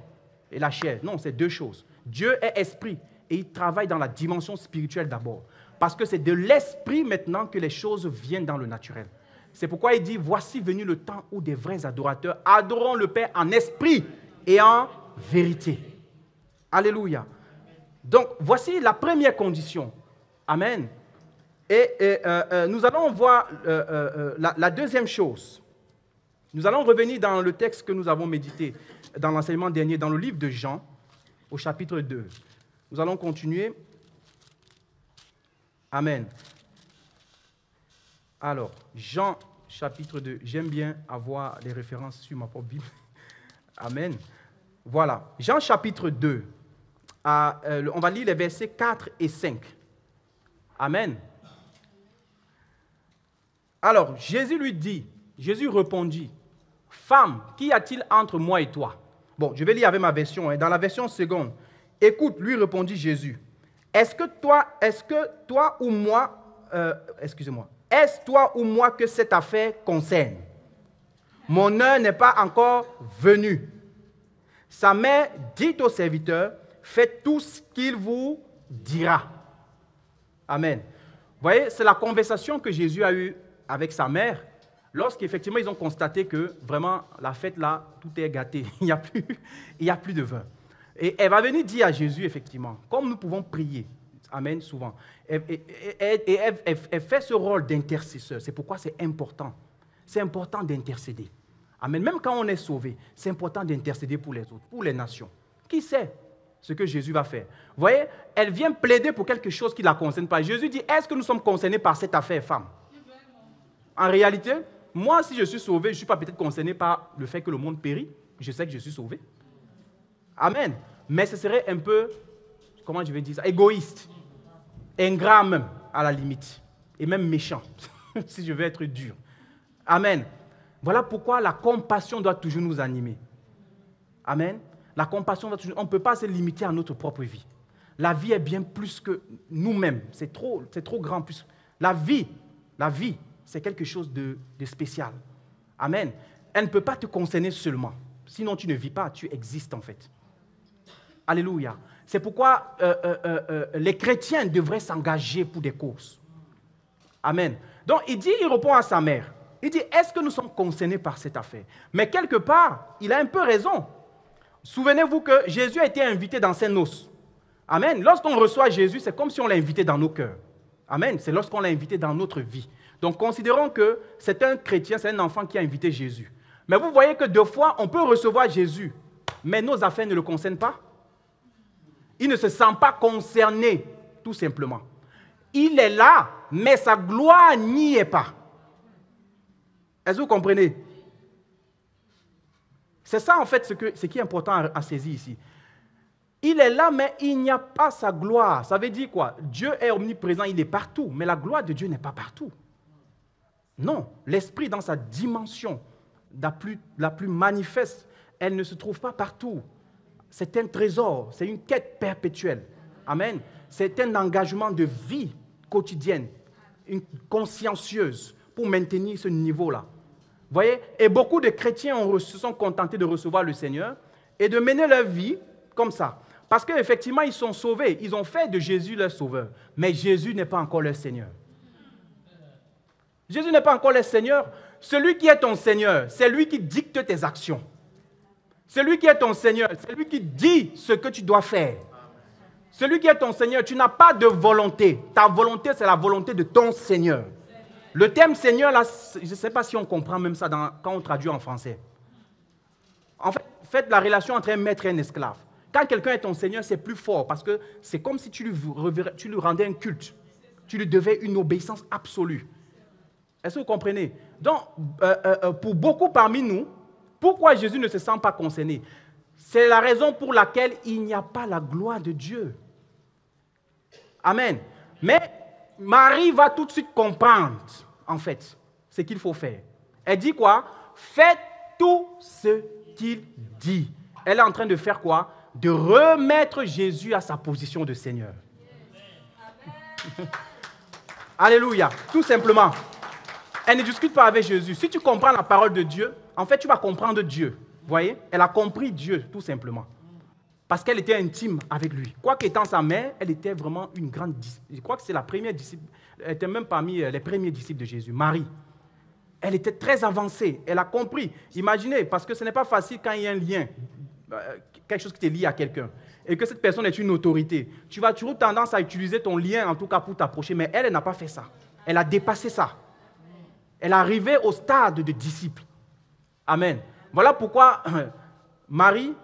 et la chair. Non, c'est deux choses. Dieu est esprit et il travaille dans la dimension spirituelle d'abord. Parce que c'est de l'esprit maintenant que les choses viennent dans le naturel. C'est pourquoi il dit, voici venu le temps où des vrais adorateurs adoreront le Père en esprit et en vérité. Alléluia. Donc, voici la première condition. Amen. Et nous allons voir la deuxième chose. Nous allons revenir dans le texte que nous avons médité dans l'enseignement dernier, dans le livre de Jean, au chapitre 2. Nous allons continuer. Amen. Alors, Jean, chapitre 2. J'aime bien avoir les références sur ma propre Bible. Amen. Voilà. Jean, chapitre 2. On va lire les versets 4 et 5. Amen. Alors, Jésus répondit, « Femme, qu'y a-t-il entre moi et toi ?» Bon, je vais lire avec ma version. Dans la version seconde, « Écoute, lui répondit Jésus, est-ce toi ou moi que cette affaire concerne? Mon heure n'est pas encore venue. » Sa mère dit au serviteur, « Faites tout ce qu'il vous dira. » Amen. Vous voyez, c'est la conversation que Jésus a eue avec sa mère, lorsqu'effectivement ils ont constaté que vraiment la fête là, tout est gâté, il n'y a plus de vin. Et elle va venir dire à Jésus, effectivement, comme nous pouvons prier, amen, souvent, elle fait ce rôle d'intercesseur. C'est pourquoi c'est important. C'est important d'intercéder. Amen. Même quand on est sauvé, c'est important d'intercéder pour les autres, pour les nations. Qui sait ce que Jésus va faire? Vous voyez, elle vient plaider pour quelque chose qui ne la concerne pas. Jésus dit, est-ce que nous sommes concernés par cette affaire, femme? En réalité, moi, si je suis sauvé, je ne suis pas peut-être concerné par le fait que le monde périt. Je sais que je suis sauvé. Amen. Mais ce serait un peu, comment je vais dire ça, égoïste. Ingrat même, à la limite. Et même méchant, si je veux être dur. Amen. Voilà pourquoi la compassion doit toujours nous animer. Amen. La compassion doit toujours... On ne peut pas se limiter à notre propre vie. La vie est bien plus que nous-mêmes. C'est trop grand. La vie, c'est quelque chose de spécial. Amen. Elle ne peut pas te concerner seulement. Sinon, tu ne vis pas, tu existes en fait. Alléluia. C'est pourquoi les chrétiens devraient s'engager pour des causes. Amen. Donc, il répond à sa mère. Il dit, est-ce que nous sommes concernés par cette affaire? Mais quelque part, il a un peu raison. Souvenez-vous que Jésus a été invité dans ses noces. Amen. Lorsqu'on reçoit Jésus, c'est comme si on l'a invité dans nos cœurs. Amen. C'est lorsqu'on l'a invité dans notre vie. Donc, considérons que c'est un chrétien, c'est un enfant qui a invité Jésus. Mais vous voyez que deux fois, on peut recevoir Jésus, mais nos affaires ne le concernent pas. Il ne se sent pas concerné, tout simplement. Il est là, mais sa gloire n'y est pas. Est-ce que vous comprenez? C'est ça, en fait, ce qui est important à saisir ici. Il est là, mais il n'y a pas sa gloire. Ça veut dire quoi? Dieu est omniprésent, il est partout, mais la gloire de Dieu n'est pas partout. Non, l'esprit dans sa dimension la plus manifeste, elle ne se trouve pas partout. C'est un trésor, c'est une quête perpétuelle. Amen. C'est un engagement de vie quotidienne, une consciencieuse pour maintenir ce niveau-là. Vous voyez? Et beaucoup de chrétiens se sont contentés de recevoir le Seigneur et de mener leur vie comme ça. Parce qu'effectivement, ils sont sauvés. Ils ont fait de Jésus leur sauveur. Mais Jésus n'est pas encore leur Seigneur. Jésus n'est pas encore leur Seigneur. Celui qui est ton Seigneur, c'est lui qui dicte tes actions. Celui qui est ton Seigneur, c'est lui qui dit ce que tu dois faire. Celui qui est ton Seigneur, tu n'as pas de volonté. Ta volonté, c'est la volonté de ton Seigneur. Le terme Seigneur, là, je ne sais pas si on comprend même ça quand on traduit en français. En fait, faites la relation entre un maître et un esclave. Quand quelqu'un est ton Seigneur, c'est plus fort parce que c'est comme si tu lui rendais un culte. Tu lui devais une obéissance absolue. Est-ce que vous comprenez? Donc, pour beaucoup parmi nous, pourquoi Jésus ne se sent pas concerné? C'est la raison pour laquelle il n'y a pas la gloire de Dieu. Amen. Mais Marie va tout de suite comprendre, en fait, ce qu'il faut faire. Elle dit quoi? Faites tout ce qu'il dit. Elle est en train de faire quoi? De remettre Jésus à sa position de Seigneur. Alléluia. Tout simplement. Elle ne discute pas avec Jésus. Si tu comprends la parole de Dieu, en fait, tu vas comprendre Dieu. Vous voyez? Elle a compris Dieu, tout simplement. Parce qu'elle était intime avec lui. Quoique étant sa mère, elle était vraiment une grande disciple. Je crois que c'est la première disciple. Elle était même parmi les premiers disciples de Jésus, Marie. Elle était très avancée. Elle a compris. Imaginez, parce que ce n'est pas facile quand il y a un lien, quelque chose qui te lie à quelqu'un, et que cette personne est une autorité. Tu vas toujours tendance à utiliser ton lien, en tout cas pour t'approcher, mais elle n'a pas fait ça. Elle a dépassé ça. Elle est arrivée au stade de disciple. Amen. Voilà pourquoi Marie,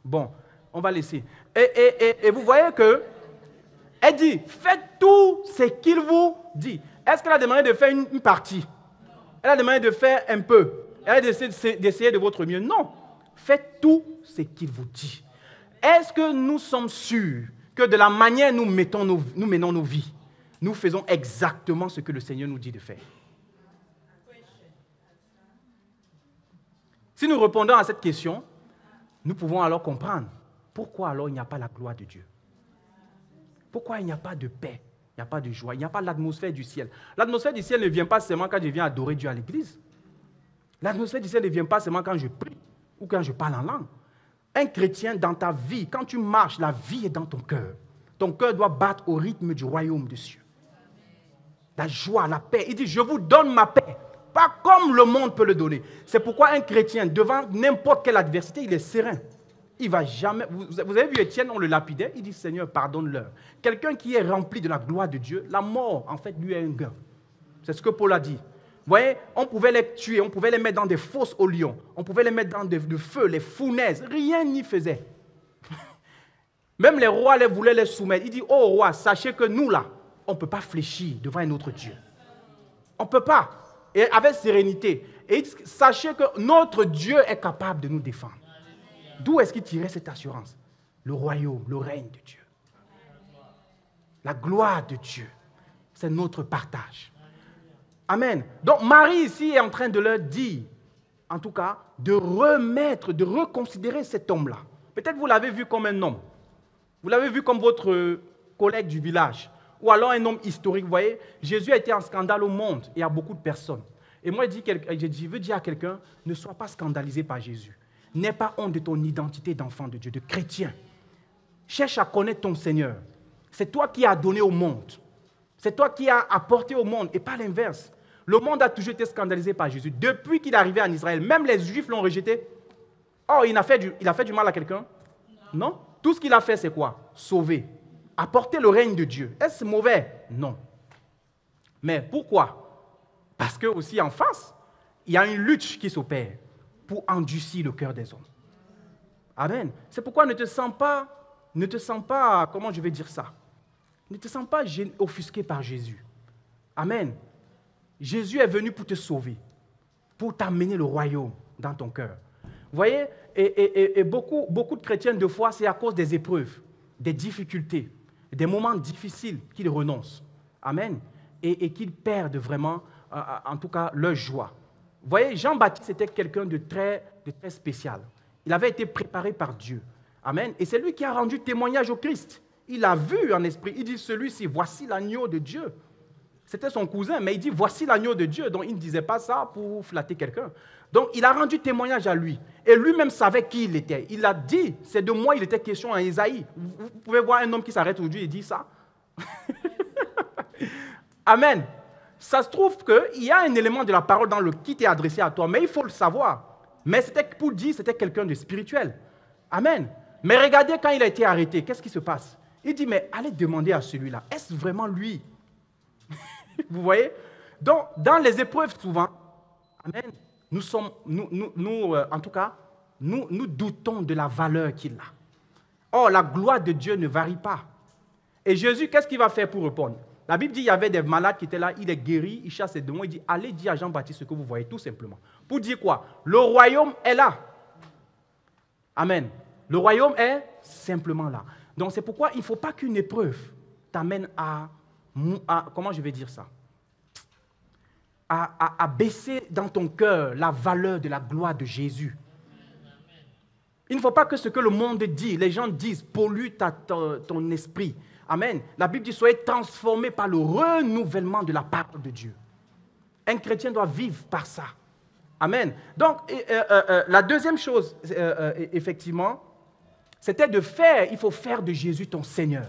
bon, on va laisser. Et vous voyez que elle dit, faites tout ce qu'il vous dit. Est-ce qu'elle a demandé de faire une partie? Elle a demandé de faire un peu. Elle a d'essayer de votre mieux. Non. Faites tout ce qu'il vous dit. Est-ce que nous sommes sûrs que de la manière dont nous menons nos vies, nous faisons exactement ce que le Seigneur nous dit de faire? Si nous répondons à cette question, nous pouvons alors comprendre pourquoi alors il n'y a pas la gloire de Dieu. Pourquoi il n'y a pas de paix, il n'y a pas de joie, il n'y a pas l'atmosphère du ciel. L'atmosphère du ciel ne vient pas seulement quand je viens adorer Dieu à l'église. L'atmosphère du ciel ne vient pas seulement quand je prie ou quand je parle en langue. Un chrétien, dans ta vie, quand tu marches, la vie est dans ton cœur. Ton cœur doit battre au rythme du royaume de Dieu. La joie, la paix. Il dit, je vous donne ma paix. Pas comme le monde peut le donner. C'est pourquoi un chrétien, devant n'importe quelle adversité, il est serein. Il va jamais... Vous avez vu Étienne, on le lapidait, il dit, Seigneur, pardonne-leur. Quelqu'un qui est rempli de la gloire de Dieu, la mort, en fait, lui est un gain. C'est ce que Paul a dit. Vous voyez, on pouvait les tuer, on pouvait les mettre dans des fosses aux lions, on pouvait les mettre dans le feu, les founaises, rien n'y faisait. Même les rois voulaient les soumettre. Il dit, oh roi, sachez que nous là, on ne peut pas fléchir devant un autre Dieu. On ne peut pas. Et avec sérénité. Et il dit, sachez que notre Dieu est capable de nous défendre. D'où est-ce qu'il tirait cette assurance? Le royaume, le règne de Dieu. La gloire de Dieu. C'est notre partage. Amen. Donc Marie ici est en train de leur dire, en tout cas, de remettre, de reconsidérer cet homme-là. Peut-être vous l'avez vu comme un homme. Vous l'avez vu comme votre collègue du village. Ou alors un homme historique. Vous voyez, Jésus a été un scandale au monde et à beaucoup de personnes. Et moi, je veux dire à quelqu'un, ne sois pas scandalisé par Jésus. N'aie pas honte de ton identité d'enfant de Dieu, de chrétien. Cherche à connaître ton Seigneur. C'est toi qui as donné au monde. C'est toi qui as apporté au monde et pas l'inverse. Le monde a toujours été scandalisé par Jésus. Depuis qu'il est arrivé en Israël, même les Juifs l'ont rejeté. Oh, il a fait du mal à quelqu'un? Non. Tout ce qu'il a fait, c'est quoi? Sauver. Apporter le règne de Dieu. Est-ce mauvais? Non. Mais pourquoi? Parce que aussi en face, il y a une lutte qui s'opère pour endurcir le cœur des hommes. Amen. C'est pourquoi ne te sens pas, comment je vais dire ça? Ne te sens pas offusqué par Jésus. Amen. Jésus est venu pour te sauver, pour t'amener le royaume dans ton cœur. Vous voyez, et beaucoup de chrétiens, de foi, c'est à cause des épreuves, des difficultés, des moments difficiles qu'ils renoncent. Amen. Et qu'ils perdent vraiment, en tout cas, leur joie. Vous voyez, Jean-Baptiste était quelqu'un de très spécial. Il avait été préparé par Dieu. Amen. Et c'est lui qui a rendu témoignage au Christ. Il a vu en esprit. Il dit, celui-ci, voici l'agneau de Dieu. C'était son cousin, mais il dit, voici l'agneau de Dieu. Donc, il ne disait pas ça pour flatter quelqu'un. Donc, il a rendu témoignage à lui. Et lui-même savait qui il était. Il a dit, c'est de moi, il était question en Ésaïe. Vous pouvez voir un homme qui s'arrête aujourd'hui et dit ça. Amen. Ça se trouve qu'il y a un élément de la parole qui t'est adressé à toi, mais il faut le savoir. Mais c'était pour dire, c'était quelqu'un de spirituel. Amen. Mais regardez quand il a été arrêté, qu'est-ce qui se passe? Il dit, mais allez demander à celui-là, est-ce vraiment lui? Vous voyez? Donc, dans les épreuves, souvent, amen, en tout cas, nous doutons de la valeur qu'il a. Or, la gloire de Dieu ne varie pas. Et Jésus, qu'est-ce qu'il va faire pour répondre? La Bible dit qu'il y avait des malades qui étaient là, il est guéri, il chasse les démons, il dit, allez dire à Jean-Baptiste ce que vous voyez, tout simplement. Pour dire quoi? Le royaume est là. Amen. Le royaume est simplement là. Donc c'est pourquoi il ne faut pas qu'une épreuve t'amène à, comment je vais dire ça? À baisser dans ton cœur la valeur de la gloire de Jésus. Il ne faut pas que ce que le monde dit, les gens disent, pollue ton esprit. Amen. La Bible dit, soyez transformés par le renouvellement de la parole de Dieu. Un chrétien doit vivre par ça. Amen. Donc, la deuxième chose, effectivement, c'était il faut faire de Jésus ton Seigneur.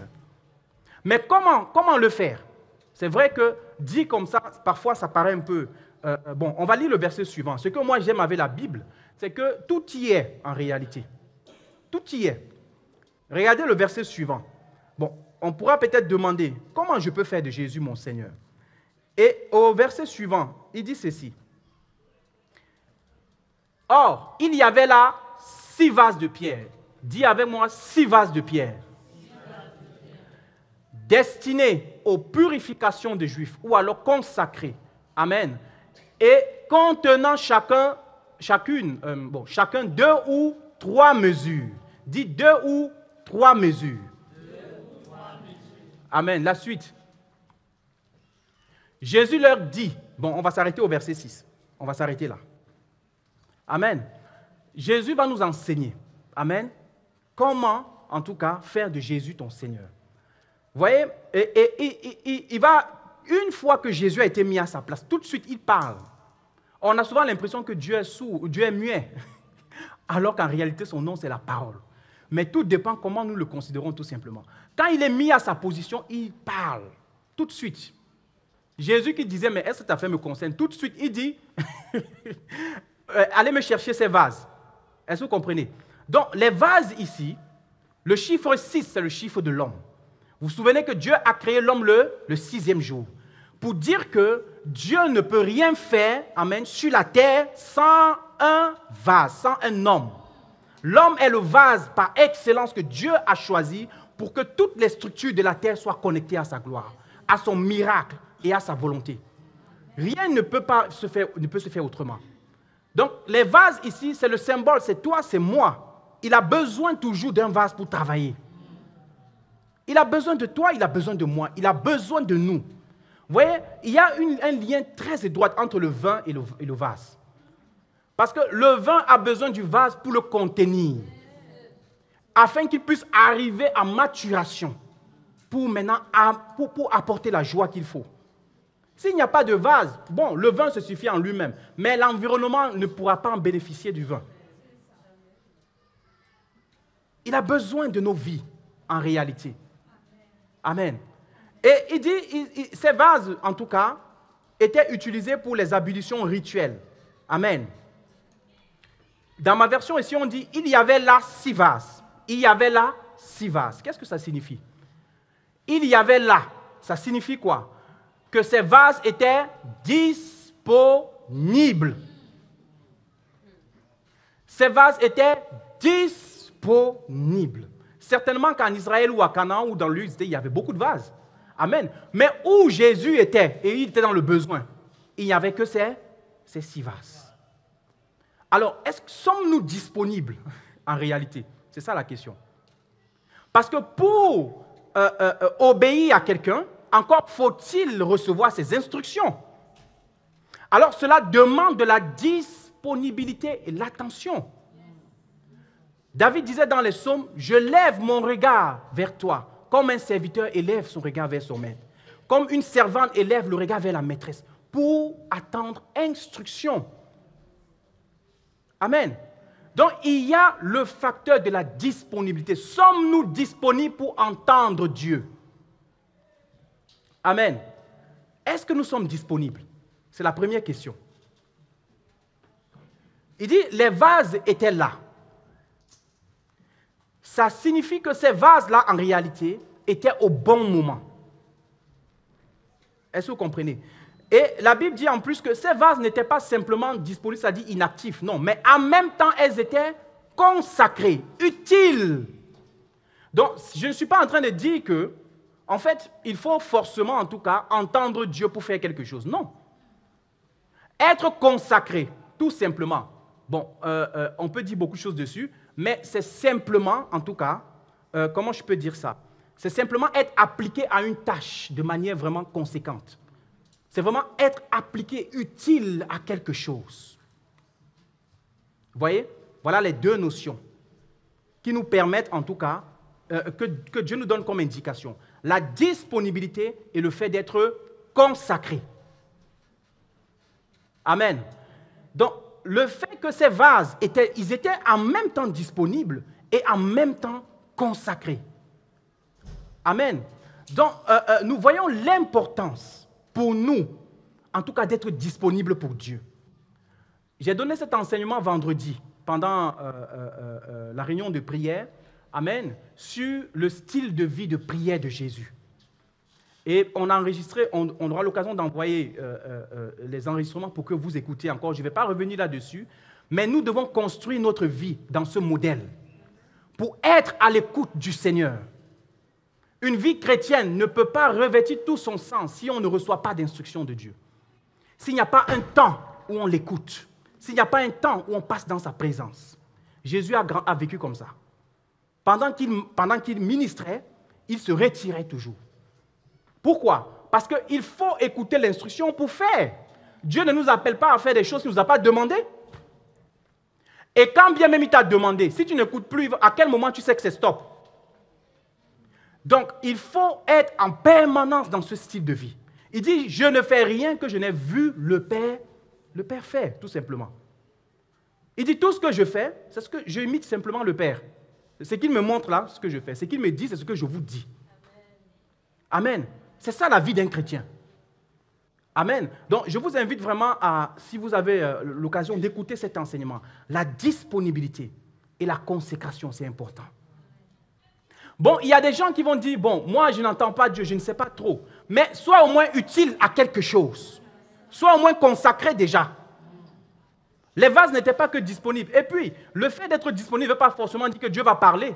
Mais comment le faire? C'est vrai que dit comme ça, parfois ça paraît un peu... bon, on va lire le verset suivant. Ce que moi j'aime avec la Bible, c'est que tout y est en réalité. Tout y est. Regardez le verset suivant. Bon, on pourra peut-être demander, comment je peux faire de Jésus mon Seigneur? Et au verset suivant, il dit ceci. Or, il y avait là 6 vases de pierre. Dis avec moi, 6 vases de pierre. Destinés aux purifications des Juifs, ou alors consacrés. Amen. Et contenant chacun 2 ou 3 mesures. Dis 2 ou 3 mesures. Amen. La suite. Jésus leur dit, bon, on va s'arrêter au verset 6. On va s'arrêter là. Amen. Jésus va nous enseigner. Amen. Comment, en tout cas, faire de Jésus ton Seigneur. Vous voyez, il va, une fois que Jésus a été mis à sa place, tout de suite, il parle. On a souvent l'impression que Dieu est sourd, Dieu est muet, alors qu'en réalité, son nom, c'est la parole. Mais tout dépend comment nous le considérons tout simplement. Quand il est mis à sa position, il parle, tout de suite. Jésus qui disait, mais est-ce que ta femme me concerne? Tout de suite, il dit, allez me chercher ces vases. Est-ce que vous comprenez? Donc, les vases ici, le chiffre 6, c'est le chiffre de l'homme. Vous vous souvenez que Dieu a créé l'homme le 6e jour. Pour dire que Dieu ne peut rien faire, amen, sur la terre sans un vase, sans un homme. L'homme est le vase par excellence que Dieu a choisi pour que toutes les structures de la terre soient connectées à sa gloire, à son miracle et à sa volonté. Rien ne peut se faire autrement. Donc, les vases ici, c'est le symbole, c'est toi, c'est moi. Il a besoin toujours d'un vase pour travailler. Il a besoin de toi, il a besoin de moi, il a besoin de nous. Vous voyez, il y a un lien très étroit entre le vin et le vase. Parce que le vin a besoin du vase pour le contenir, afin qu'il puisse arriver à maturation, pour maintenant pour apporter la joie qu'il faut. S'il n'y a pas de vase, bon, le vin se suffit en lui-même, mais l'environnement ne pourra pas en bénéficier du vin. Il a besoin de nos vies, en réalité. Amen. Et il dit, ces vases, en tout cas, étaient utilisés pour les ablutions rituelles. Amen. Dans ma version ici, on dit, il y avait là 6 vases. Il y avait là 6 vases. Qu'est-ce que ça signifie? Il y avait là. Ça signifie quoi? Que ces vases étaient disponibles. Ces vases étaient disponibles. Certainement qu'en Israël ou à Canaan ou dans l'Uste, il y avait beaucoup de vases. Amen. Mais où Jésus était, et il était dans le besoin, il n'y avait que ces 6 vases. Alors, sommes-nous disponibles en réalité? C'est ça la question. Parce que pour obéir à quelqu'un, encore faut-il recevoir ses instructions. Alors, cela demande de la disponibilité et l'attention. David disait dans les psaumes, « Je lève mon regard vers toi, comme un serviteur élève son regard vers son maître, comme une servante élève le regard vers la maîtresse, pour attendre instruction. » Amen. Donc, il y a le facteur de la disponibilité. Sommes-nous disponibles pour entendre Dieu? Amen. Est-ce que nous sommes disponibles? C'est la première question. Il dit, les vases étaient là. Ça signifie que ces vases-là, en réalité, étaient au bon moment. Est-ce que vous comprenez? Et la Bible dit en plus que ces vases n'étaient pas simplement disponibles, c'est-à-dire inactifs, non, mais en même temps, elles étaient consacrées, utiles. Donc, je ne suis pas en train de dire que en fait, il faut forcément, en tout cas, entendre Dieu pour faire quelque chose. Non. Être consacré, tout simplement. Bon, on peut dire beaucoup de choses dessus, mais c'est simplement, en tout cas, comment je peux dire ça? C'est simplement être appliqué à une tâche de manière vraiment conséquente. C'est vraiment être appliqué, utile à quelque chose. Vous voyez? Voilà les deux notions qui nous permettent, en tout cas, que Dieu nous donne comme indication. La disponibilité et le fait d'être consacré. Amen. Donc, le fait que ces vases étaient en même temps disponibles et en même temps consacrés. Amen. Donc, nous voyons l'importance pour nous, en tout cas, d'être disponibles pour Dieu. J'ai donné cet enseignement vendredi, pendant la réunion de prière, amen, sur le style de vie de prière de Jésus. Et on a enregistré, on aura l'occasion d'envoyer les enregistrements pour que vous écoutiez encore. Je ne vais pas revenir là-dessus, mais nous devons construire notre vie dans ce modèle pour être à l'écoute du Seigneur. Une vie chrétienne ne peut pas revêtir tout son sens si on ne reçoit pas d'instruction de Dieu. S'il n'y a pas un temps où on l'écoute, s'il n'y a pas un temps où on passe dans sa présence. Jésus a vécu comme ça. Pendant qu'il ministrait, il se retirait toujours. Pourquoi? Parce qu'il faut écouter l'instruction pour faire. Dieu ne nous appelle pas à faire des choses qu'il ne nous a pas demandées. Et quand bien même il t'a demandé, si tu n'écoutes plus, à quel moment tu sais que c'est stop? Donc, il faut être en permanence dans ce style de vie. Il dit, je ne fais rien que je n'ai vu le Père faire, tout simplement. Il dit, tout ce que je fais, c'est ce que je imite simplement le Père. Ce qu'il me montre là, ce que je fais. Ce qu'il me dit, c'est ce que je vous dis. Amen. C'est ça la vie d'un chrétien. Amen. Donc, je vous invite vraiment à, si vous avez l'occasion d'écouter cet enseignement, la disponibilité et la consécration, c'est important. Bon, il y a des gens qui vont dire, bon, moi, je n'entends pas Dieu, je ne sais pas trop. Mais sois au moins utile à quelque chose. Sois au moins consacré déjà. Les vases n'étaient pas que disponibles. Et puis, le fait d'être disponible ne veut pas forcément dire que Dieu va parler.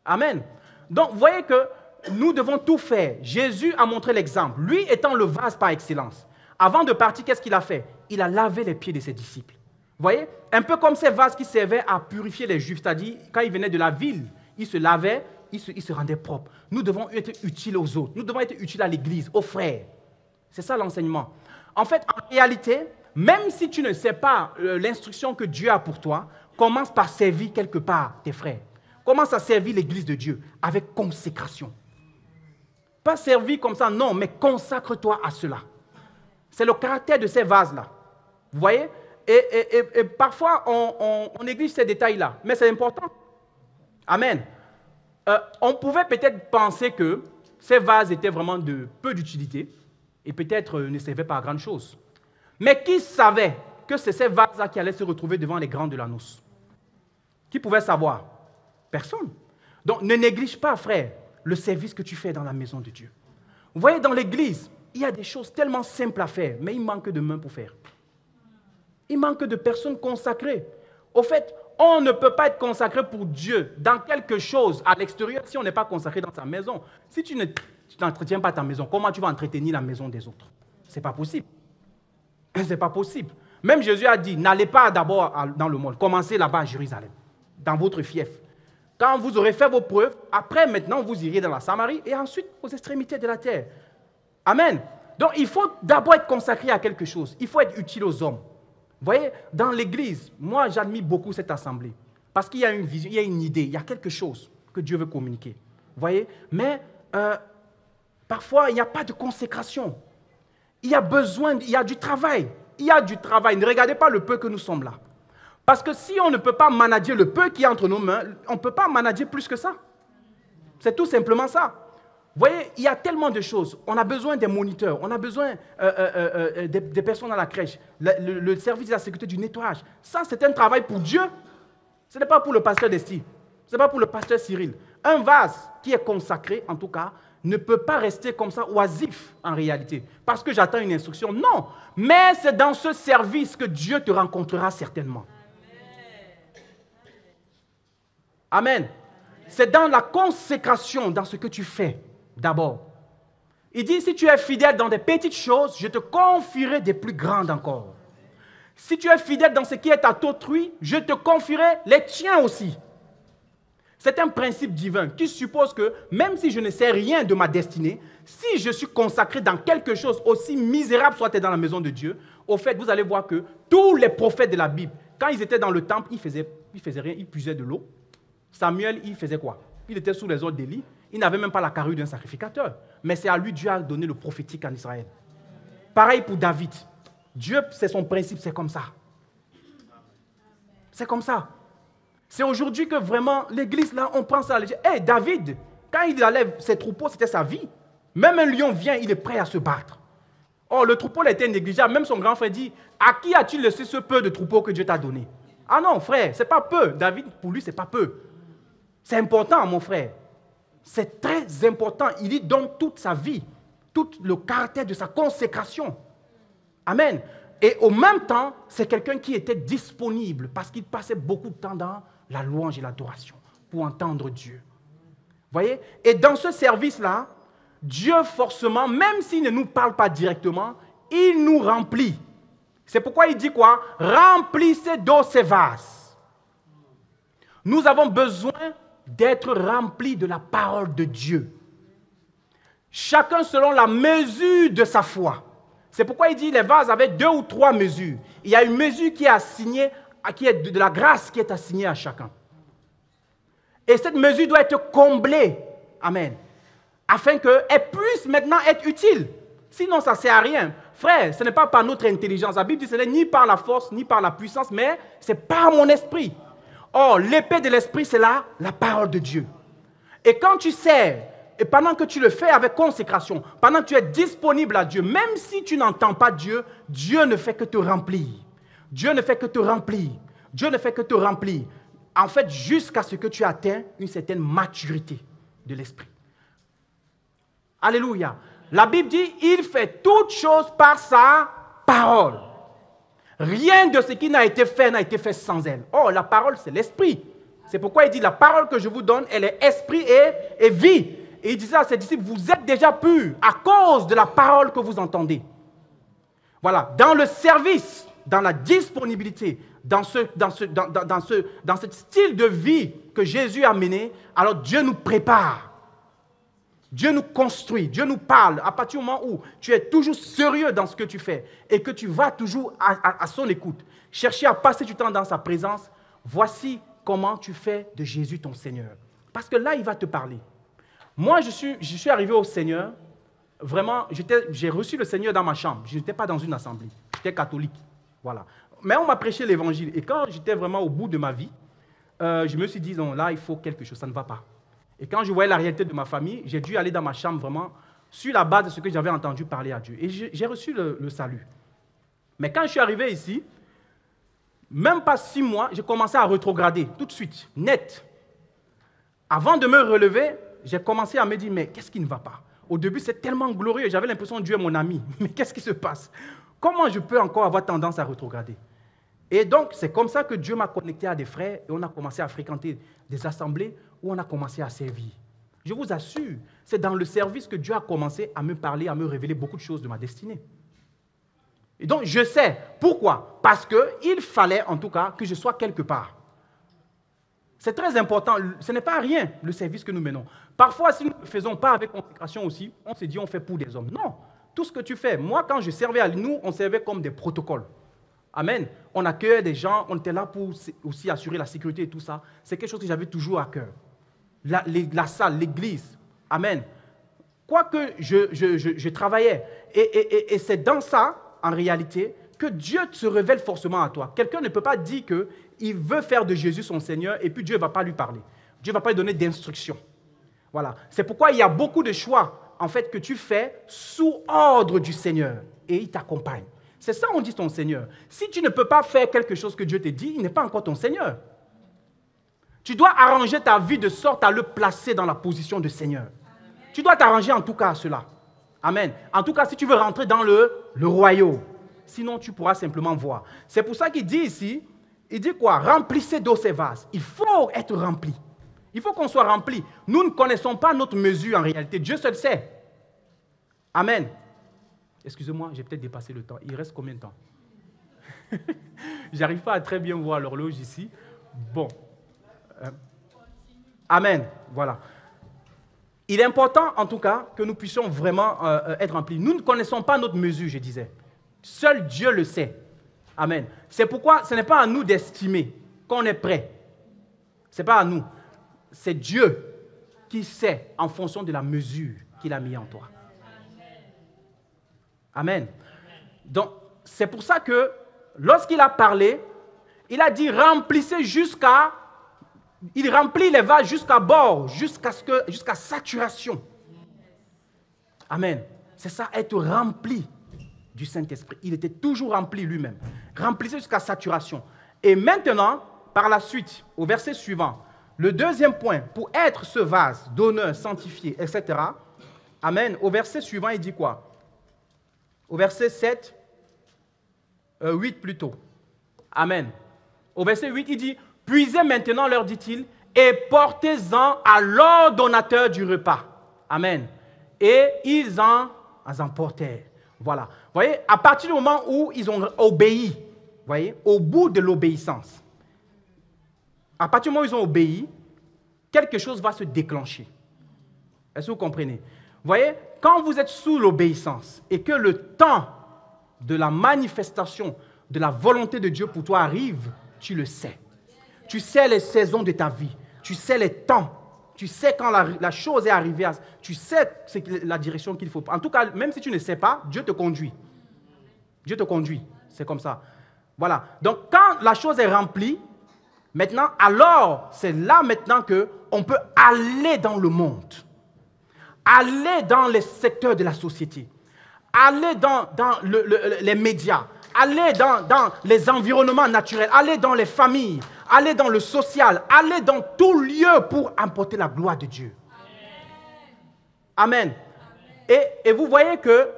Amen. Donc, vous voyez que nous devons tout faire. Jésus a montré l'exemple. Lui étant le vase par excellence. Avant de partir, qu'est-ce qu'il a fait? Il a lavé les pieds de ses disciples. Vous voyez? Un peu comme ces vases qui servaient à purifier les Juifs. C'est-à-dire, quand ils venaient de la ville, ils se lavaient, ils se rendaient propres. Nous devons être utiles aux autres. Nous devons être utiles à l'Église, aux frères. C'est ça l'enseignement. En fait, en réalité, même si tu ne sais pas l'instruction que Dieu a pour toi, commence par servir quelque part tes frères. Commence à servir l'Église de Dieu avec consécration. Pas servir comme ça, non, mais consacre-toi à cela. C'est le caractère de ces vases-là. Vous voyez? Et parfois, on néglige ces détails-là, mais c'est important. Amen. On pouvait peut-être penser que ces vases étaient vraiment de peu d'utilité et peut-être ne servaient pas à grand chose. Mais qui savait que c'est ces vases-là qui allaient se retrouver devant les grands de la noce? Qui pouvait savoir? Personne. Donc ne néglige pas, frère, le service que tu fais dans la maison de Dieu. Vous voyez, dans l'église, il y a des choses tellement simples à faire, mais il manque de mains pour faire. Il manque de personnes consacrées. Au fait, on ne peut pas être consacré pour Dieu dans quelque chose à l'extérieur si on n'est pas consacré dans sa maison. Si tu n'entretiens pas ta maison, comment tu vas entretenir la maison des autres? Ce n'est pas possible. Ce n'est pas possible. Même Jésus a dit, n'allez pas d'abord dans le monde, commencez là-bas à Jérusalem, dans votre fief. Quand vous aurez fait vos preuves, après maintenant vous irez dans la Samarie et ensuite aux extrémités de la terre. Amen. Donc il faut d'abord être consacré à quelque chose. Il faut être utile aux hommes. Vous voyez, dans l'église, moi j'admire beaucoup cette assemblée. Parce qu'il y a une vision, il y a une idée, il y a quelque chose que Dieu veut communiquer. Vous voyez, mais parfois il n'y a pas de consécration. Il y a besoin, il y a du travail. Il y a du travail. Ne regardez pas le peu que nous sommes là. Parce que si on ne peut pas manager le peu qui est entre nos mains, on ne peut pas manager plus que ça. C'est tout simplement ça. Vous voyez, il y a tellement de choses. On a besoin des moniteurs, on a besoin des personnes à la crèche, le service de la sécurité du nettoyage. Ça, c'est un travail pour Dieu. Ce n'est pas pour le pasteur d'Esti. Ce n'est pas pour le pasteur Cyril. Un vase qui est consacré, en tout cas, ne peut pas rester comme ça oisif en réalité. Parce que j'attends une instruction. Non. Mais c'est dans ce service que Dieu te rencontrera certainement. Amen. C'est dans la consécration, dans ce que tu fais, d'abord. Il dit, si tu es fidèle dans des petites choses, je te confierai des plus grandes encore. Si tu es fidèle dans ce qui est à d'autrui, je te confierai les tiens aussi. C'est un principe divin qui suppose que même si je ne sais rien de ma destinée, si je suis consacré dans quelque chose, aussi misérable soit-elle dans la maison de Dieu, au fait, vous allez voir que tous les prophètes de la Bible, quand ils étaient dans le temple, ils faisaient rien, ils puisaient de l'eau. Samuel, il faisait quoi? Il était sous les ordres d'Élie. Il n'avait même pas la carrure d'un sacrificateur. Mais c'est à lui Dieu a donné le prophétique en Israël. Pareil pour David. Dieu, c'est son principe, c'est comme ça. C'est comme ça. C'est aujourd'hui que vraiment, l'église, là, on prend ça à légère. Hey, David, quand il enlève ses troupeaux, c'était sa vie. Même un lion vient, il est prêt à se battre. Oh, le troupeau là, était négligeable. Même son grand frère dit, à qui as-tu laissé ce peu de troupeau que Dieu t'a donné? Ah non, frère, c'est pas peu. David, pour lui, c'est pas peu. C'est important, mon frère. C'est très important. Il y donne toute sa vie, tout le caractère de sa consécration. Amen. Et au même temps, c'est quelqu'un qui était disponible parce qu'il passait beaucoup de temps dans la louange et l'adoration pour entendre Dieu. Voyez? Et dans ce service-là, Dieu forcément, même s'il ne nous parle pas directement, il nous remplit. C'est pourquoi il dit quoi? Remplissez d'eau ces vases. Nous avons besoin d'être remplis de la parole de Dieu. Chacun selon la mesure de sa foi. C'est pourquoi il dit les vases avaient 2 ou 3 mesures. Il y a une mesure qui est assignée, qui est de la grâce qui est assignée à chacun. Et cette mesure doit être comblée. Amen. Afin qu'elle puisse maintenant être utile. Sinon, ça ne sert à rien. Frère, ce n'est pas par notre intelligence. La Bible dit que ce n'est ni par la force, ni par la puissance, mais c'est par mon esprit. Or, l'épée de l'esprit, c'est là la parole de Dieu. Et quand tu sers, et pendant que tu le fais avec consécration, pendant que tu es disponible à Dieu, même si tu n'entends pas Dieu, Dieu ne fait que te remplir. Dieu ne fait que te remplir. Dieu ne fait que te remplir. En fait, jusqu'à ce que tu atteignes une certaine maturité de l'esprit. Alléluia. La Bible dit, il fait toutes choses par sa parole. Rien de ce qui n'a été fait sans elle. Oh, la parole, c'est l'esprit. C'est pourquoi il dit, la parole que je vous donne, elle est esprit et vie. Et il disait à ses disciples, vous êtes déjà purs à cause de la parole que vous entendez. Voilà, dans le service, dans la disponibilité, dans ce style de vie que Jésus a mené, alors Dieu nous prépare. Dieu nous construit, Dieu nous parle. À partir du moment où tu es toujours sérieux dans ce que tu fais et que tu vas toujours à son écoute, chercher à passer du temps dans sa présence, voici comment tu fais de Jésus ton Seigneur. Parce que là, il va te parler. Moi, je suis arrivé au Seigneur, vraiment, j'ai reçu le Seigneur dans ma chambre. Je n'étais pas dans une assemblée, j'étais catholique. Voilà. Mais on m'a prêché l'évangile. Et quand j'étais vraiment au bout de ma vie, je me suis dit, non, là, il faut quelque chose, ça ne va pas. Et quand je voyais la réalité de ma famille, j'ai dû aller dans ma chambre vraiment sur la base de ce que j'avais entendu parler à Dieu. Et j'ai reçu le salut. Mais quand je suis arrivé ici, même pas 6 mois, j'ai commencé à rétrograder tout de suite, net. Avant de me relever, j'ai commencé à me dire, mais qu'est-ce qui ne va pas? Au début, c'est tellement glorieux, j'avais l'impression que Dieu est mon ami. Mais qu'est-ce qui se passe? Comment je peux encore avoir tendance à rétrograder? Et donc, c'est comme ça que Dieu m'a connecté à des frères et on a commencé à fréquenter des assemblées où on a commencé à servir. Je vous assure, c'est dans le service que Dieu a commencé à me parler, à me révéler beaucoup de choses de ma destinée. Et donc, je sais. Pourquoi? Parce qu'il fallait, en tout cas, que je sois quelque part. C'est très important. Ce n'est pas rien, le service que nous menons. Parfois, si nous ne faisons pas avec consécration aussi, on se dit on fait pour des hommes. Non. Tout ce que tu fais, moi, quand je servais à nous, on servait comme des protocoles. Amen. On accueillait des gens, on était là pour aussi assurer la sécurité et tout ça. C'est quelque chose que j'avais toujours à cœur. La salle, l'église. Amen. Quoique je travaillais. Et c'est dans ça, en réalité, que Dieu se révèle forcément à toi. Quelqu'un ne peut pas dire qu'il veut faire de Jésus son Seigneur et puis Dieu ne va pas lui parler. Dieu ne va pas lui donner d'instructions. Voilà. C'est pourquoi il y a beaucoup de choix, en fait, que tu fais sous ordre du Seigneur. Et il t'accompagne. C'est ça on dit ton Seigneur. Si tu ne peux pas faire quelque chose que Dieu te dit, il n'est pas encore ton Seigneur. Tu dois arranger ta vie de sorte à le placer dans la position de Seigneur. Amen. Tu dois t'arranger en tout cas à cela. Amen. En tout cas, si tu veux rentrer dans le royaume. Sinon, tu pourras simplement voir. C'est pour ça qu'il dit ici, il dit quoi? Remplissez d'eau ces vases. Il faut être rempli. Il faut qu'on soit rempli. Nous ne connaissons pas notre mesure en réalité. Dieu seul sait. Amen. Excusez-moi, j'ai peut-être dépassé le temps. Il reste combien de temps? J'arrive pas à très bien voir l'horloge ici. Bon. Amen. Voilà. Il est important, en tout cas, que nous puissions vraiment être remplis. Nous ne connaissons pas notre mesure, je disais. Seul Dieu le sait. Amen. C'est pourquoi ce n'est pas à nous d'estimer qu'on est prêt. Ce n'est pas à nous. C'est Dieu qui sait en fonction de la mesure qu'il a mis en toi. Amen. Donc, c'est pour ça que lorsqu'il a parlé, il a dit remplissez jusqu'à... Il remplit les vases jusqu'à bord, jusqu'à saturation. Amen. C'est ça, être rempli du Saint-Esprit. Il était toujours rempli lui-même. Remplissez jusqu'à saturation. Et maintenant, par la suite, au verset suivant, le deuxième point, pour être ce vase d'honneur, sanctifié, etc. Amen. Au verset suivant, il dit quoi? Au verset 8 plutôt. Amen. Au verset 8, il dit, puisez maintenant, leur dit-il, et portez-en à l'ordonnateur du repas. Amen. Et ils en portèrent. Voilà. Vous voyez, à partir du moment où ils ont obéi, vous voyez, au bout de l'obéissance, à partir du moment où ils ont obéi, quelque chose va se déclencher. Est-ce que vous comprenez? Vous voyez, quand vous êtes sous l'obéissance et que le temps de la manifestation de la volonté de Dieu pour toi arrive, tu le sais. Tu sais les saisons de ta vie. Tu sais les temps. Tu sais quand la chose est arrivée. Tu sais la direction qu'il faut. En tout cas, même si tu ne sais pas, Dieu te conduit. Dieu te conduit. C'est comme ça. Voilà. Donc, quand la chose est remplie, maintenant, alors, c'est là maintenant qu'on peut aller dans le monde. Aller dans les secteurs de la société. Aller dans les médias. Aller dans les environnements naturels. Aller dans les familles. Aller dans le social. Aller dans tout lieu pour apporter la gloire de Dieu. Amen. Et vous voyez que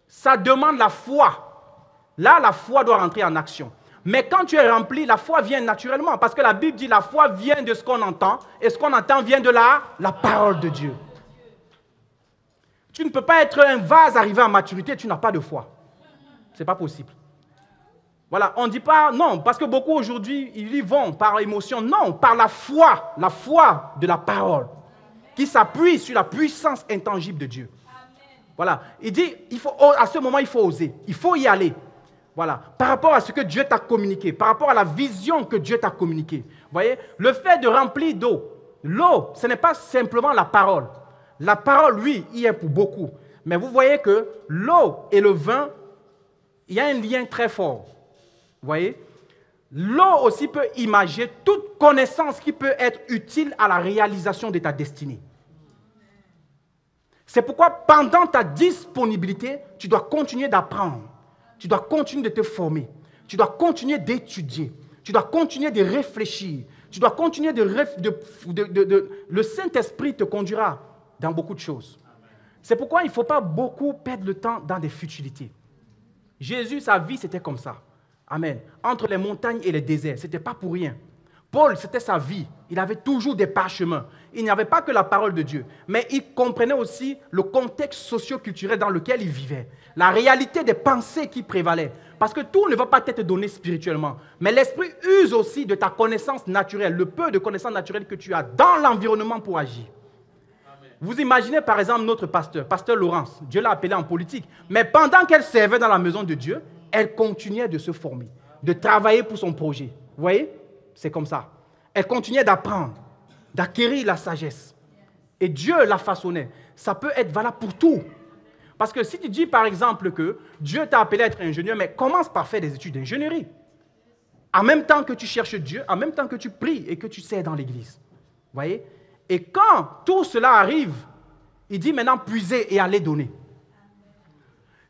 ça demande la foi. Là, la foi doit rentrer en action. Mais quand tu es rempli, la foi vient naturellement. Parce que la Bible dit la foi vient de ce qu'on entend. Et ce qu'on entend vient de la parole de Dieu. Tu ne peux pas être un vase arrivé à maturité, tu n'as pas de foi. Ce n'est pas possible. Voilà, on ne dit pas non, parce que beaucoup aujourd'hui, ils y vont par émotion. Non, par la foi de la parole, qui s'appuie sur la puissance intangible de Dieu. Voilà, il dit, à ce moment, il faut oser, il faut y aller. Voilà, par rapport à ce que Dieu t'a communiqué, par rapport à la vision que Dieu t'a communiquée. Vous voyez, le fait de remplir d'eau, l'eau, ce n'est pas simplement la parole. La parole, oui, y est pour beaucoup. Mais vous voyez que l'eau et le vin, il y a un lien très fort. Vous voyez? L'eau aussi peut imager toute connaissance qui peut être utile à la réalisation de ta destinée. C'est pourquoi pendant ta disponibilité, tu dois continuer d'apprendre. Tu dois continuer de te former. Tu dois continuer d'étudier. Tu dois continuer de réfléchir. Tu dois continuer le Saint-Esprit te conduira dans beaucoup de choses. C'est pourquoi il ne faut pas beaucoup perdre le temps dans des futilités. Jésus, sa vie, c'était comme ça. Amen. Entre les montagnes et les déserts, ce n'était pas pour rien. Paul, c'était sa vie. Il avait toujours des parchemins. Il n'y avait pas que la parole de Dieu, mais il comprenait aussi le contexte socio-culturel dans lequel il vivait, la réalité des pensées qui prévalaient. Parce que tout ne va pas t'être donné spirituellement, mais l'Esprit use aussi de ta connaissance naturelle, le peu de connaissance naturelle que tu as dans l'environnement pour agir. Vous imaginez par exemple notre pasteur Laurence, Dieu l'a appelée en politique, mais pendant qu'elle servait dans la maison de Dieu, elle continuait de se former, de travailler pour son projet. Vous voyez? C'est comme ça. Elle continuait d'apprendre, d'acquérir la sagesse. Et Dieu la façonnait. Ça peut être valable pour tout. Parce que si tu dis par exemple que Dieu t'a appelé à être ingénieur, mais commence par faire des études d'ingénierie. En même temps que tu cherches Dieu, en même temps que tu pries et que tu sers dans l'église. Vous voyez? Et quand tout cela arrive, il dit maintenant puisez et allez donner.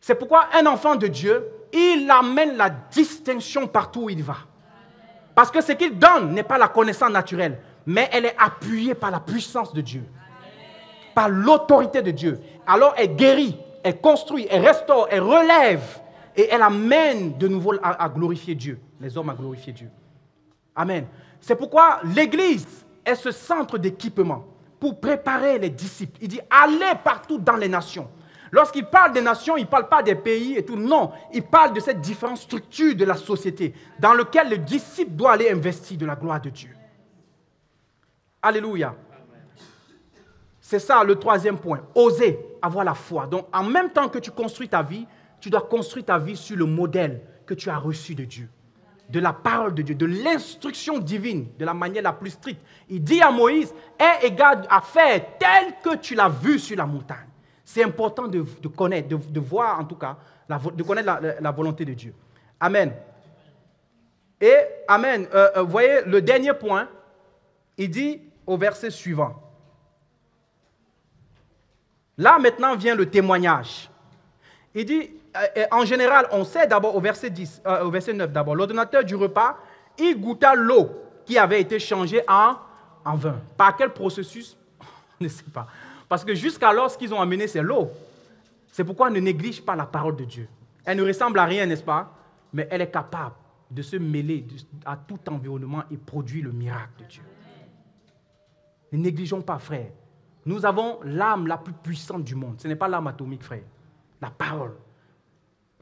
C'est pourquoi un enfant de Dieu, il amène la distinction partout où il va. Parce que ce qu'il donne n'est pas la connaissance naturelle, mais elle est appuyée par la puissance de Dieu, par l'autorité de Dieu. Alors elle guérit, elle construit, elle restaure, elle relève et elle amène de nouveau à glorifier Dieu, les hommes à glorifier Dieu. Amen. C'est pourquoi l'Église est ce centre d'équipement pour préparer les disciples. Il dit, allez partout dans les nations. Lorsqu'il parle des nations, il ne parle pas des pays et tout. Non, il parle de cette différente structure de la société dans laquelle le disciple doit aller investir de la gloire de Dieu. Alléluia. C'est ça le troisième point. Oser avoir la foi. Donc, en même temps que tu construis ta vie, tu dois construire ta vie sur le modèle que tu as reçu de Dieu, de la parole de Dieu, de l'instruction divine, de la manière la plus stricte. Il dit à Moïse, aie égard à faire tel que tu l'as vu sur la montagne. C'est important de connaître, de voir en tout cas, de connaître la volonté de Dieu. Amen. Et, amen, vous voyez, le dernier point, il dit au verset suivant. Là, maintenant, vient le témoignage. Il dit, en général, on sait d'abord au verset 9 d'abord, l'ordonnateur du repas, il goûta l'eau qui avait été changée en vin. Par quel processus? On ne sait pas. Parce que jusqu'alors, ce qu'ils ont amené, c'est l'eau. C'est pourquoi ne néglige pas la parole de Dieu. Elle ne ressemble à rien, n'est-ce pas? Mais elle est capable de se mêler à tout environnement et produire le miracle de Dieu. Ne négligeons pas, frère. Nous avons l'âme la plus puissante du monde. Ce n'est pas l'âme atomique, frère. La parole.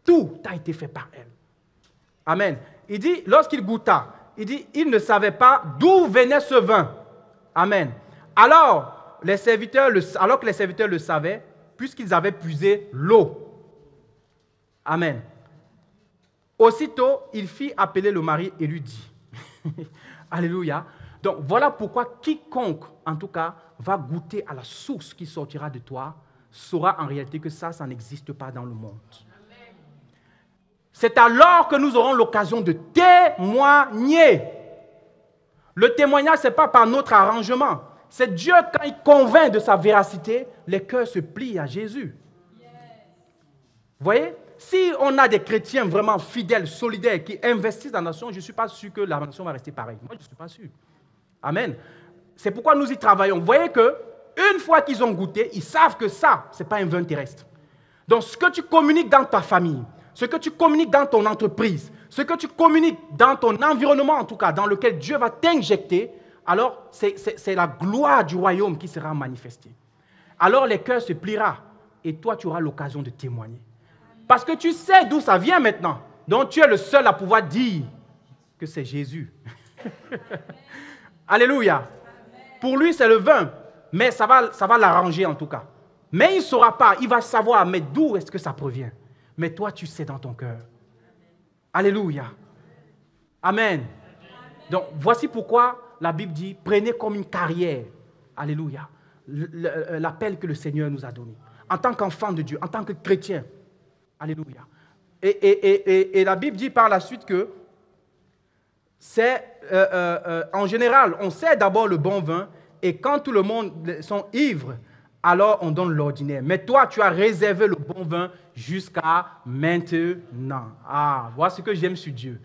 Tout a été fait par elle. Amen. Il dit, lorsqu'il goûta, il dit, il ne savait pas d'où venait ce vin. Amen. Alors que les serviteurs le savaient, puisqu'ils avaient puisé l'eau. Amen. Aussitôt, il fit appeler le mari et lui dit, Alléluia. Donc, voilà pourquoi quiconque, en tout cas, va goûter à la source qui sortira de toi, saura en réalité que ça n'existe pas dans le monde. C'est alors que nous aurons l'occasion de témoigner. Le témoignage, ce n'est pas par notre arrangement. C'est Dieu, quand il convainc de sa véracité, les cœurs se plient à Jésus. Vous voyez? Si on a des chrétiens vraiment fidèles, solidaires, qui investissent dans la nation, je ne suis pas sûr que la nation va rester pareille. Moi, je ne suis pas sûr. Amen. C'est pourquoi nous y travaillons. Vous voyez qu'une fois qu'ils ont goûté, ils savent que ça, ce n'est pas un vin terrestre. Donc, ce que tu communiques dans ta famille, ce que tu communiques dans ton entreprise, ce que tu communiques dans ton environnement, en tout cas, dans lequel Dieu va t'injecter, alors c'est la gloire du royaume qui sera manifestée. Alors les cœurs se plieront et toi, tu auras l'occasion de témoigner. Parce que tu sais d'où ça vient maintenant. Donc, tu es le seul à pouvoir dire que c'est Jésus. Alléluia. Pour lui, c'est le vin, mais ça va l'arranger en tout cas. Mais il ne saura pas, il va savoir, mais d'où est-ce que ça provient. Mais toi, tu sais dans ton cœur. Alléluia. Amen. Donc, voici pourquoi la Bible dit, prenez comme une carrière. Alléluia. L'appel que le Seigneur nous a donné. En tant qu'enfant de Dieu, en tant que chrétien. Alléluia. Et la Bible dit par la suite que c'est, en général, on sait d'abord le bon vin, et quand tout le monde sont ivres, alors on donne l'ordinaire. Mais toi, tu as réservé le bon vin jusqu'à maintenant. Ah, voilà ce que j'aime sur Dieu.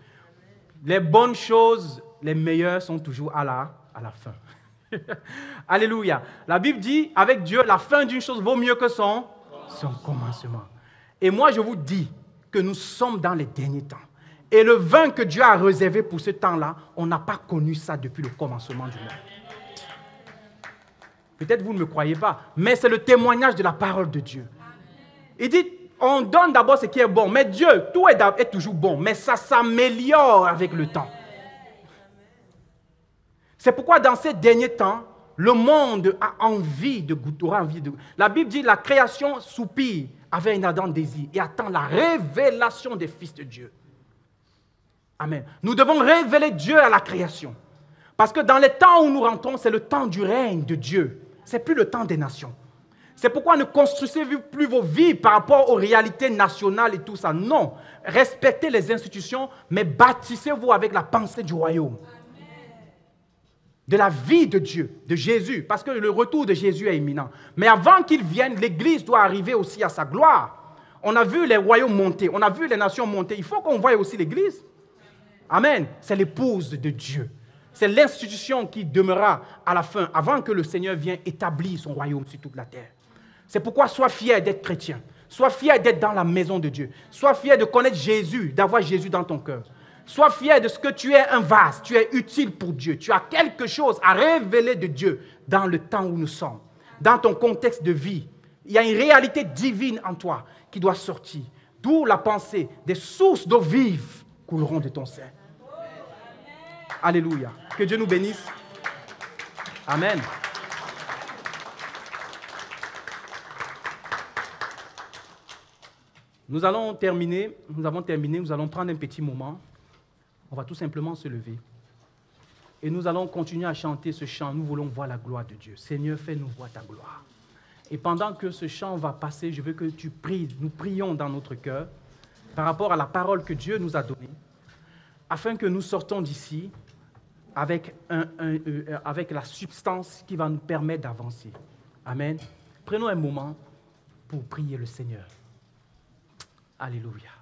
Les bonnes choses, les meilleures sont toujours à la fin. Alléluia. La Bible dit, avec Dieu, la fin d'une chose vaut mieux que son commencement. Et moi, je vous dis que nous sommes dans les derniers temps. Et le vin que Dieu a réservé pour ce temps-là, on n'a pas connu ça depuis le commencement du monde. Peut-être vous ne me croyez pas, mais c'est le témoignage de la parole de Dieu. Il dit, on donne d'abord ce qui est bon, mais Dieu, tout est toujours bon, mais ça s'améliore avec le temps. C'est pourquoi dans ces derniers temps, le monde a envie de goûter, aura envie de goûter. La Bible dit, la création soupire avec un ardent désir et attend la révélation des fils de Dieu. Amen. Nous devons révéler Dieu à la création. Parce que dans les temps où nous rentrons, c'est le temps du règne de Dieu. Ce n'est plus le temps des nations. C'est pourquoi ne construisez plus vos vies par rapport aux réalités nationales et tout ça. Non. Respectez les institutions, mais bâtissez-vous avec la pensée du royaume. De la vie de Dieu, de Jésus. Parce que le retour de Jésus est imminent. Mais avant qu'il vienne, l'Église doit arriver aussi à sa gloire. On a vu les royaumes monter, on a vu les nations monter. Il faut qu'on voie aussi l'Église. Amen. C'est l'épouse de Dieu. C'est l'institution qui demeurera à la fin, avant que le Seigneur vienne établir son royaume sur toute la terre. C'est pourquoi sois fier d'être chrétien. Sois fier d'être dans la maison de Dieu. Sois fier de connaître Jésus, d'avoir Jésus dans ton cœur. Sois fier de ce que tu es un vase, tu es utile pour Dieu. Tu as quelque chose à révéler de Dieu dans le temps où nous sommes, dans ton contexte de vie. Il y a une réalité divine en toi qui doit sortir. D'où la pensée, des sources d'eau vive couleront de ton sein. Alléluia. Que Dieu nous bénisse. Amen. Nous allons terminer, nous allons prendre un petit moment. On va tout simplement se lever. Et nous allons continuer à chanter ce chant. Nous voulons voir la gloire de Dieu. Seigneur, fais-nous voir ta gloire. Et pendant que ce chant va passer, je veux que tu pries, nous prions dans notre cœur par rapport à la parole que Dieu nous a donnée, afin que nous sortons d'ici avec la substance qui va nous permettre d'avancer. Amen. Prenons un moment pour prier le Seigneur. Alléluia.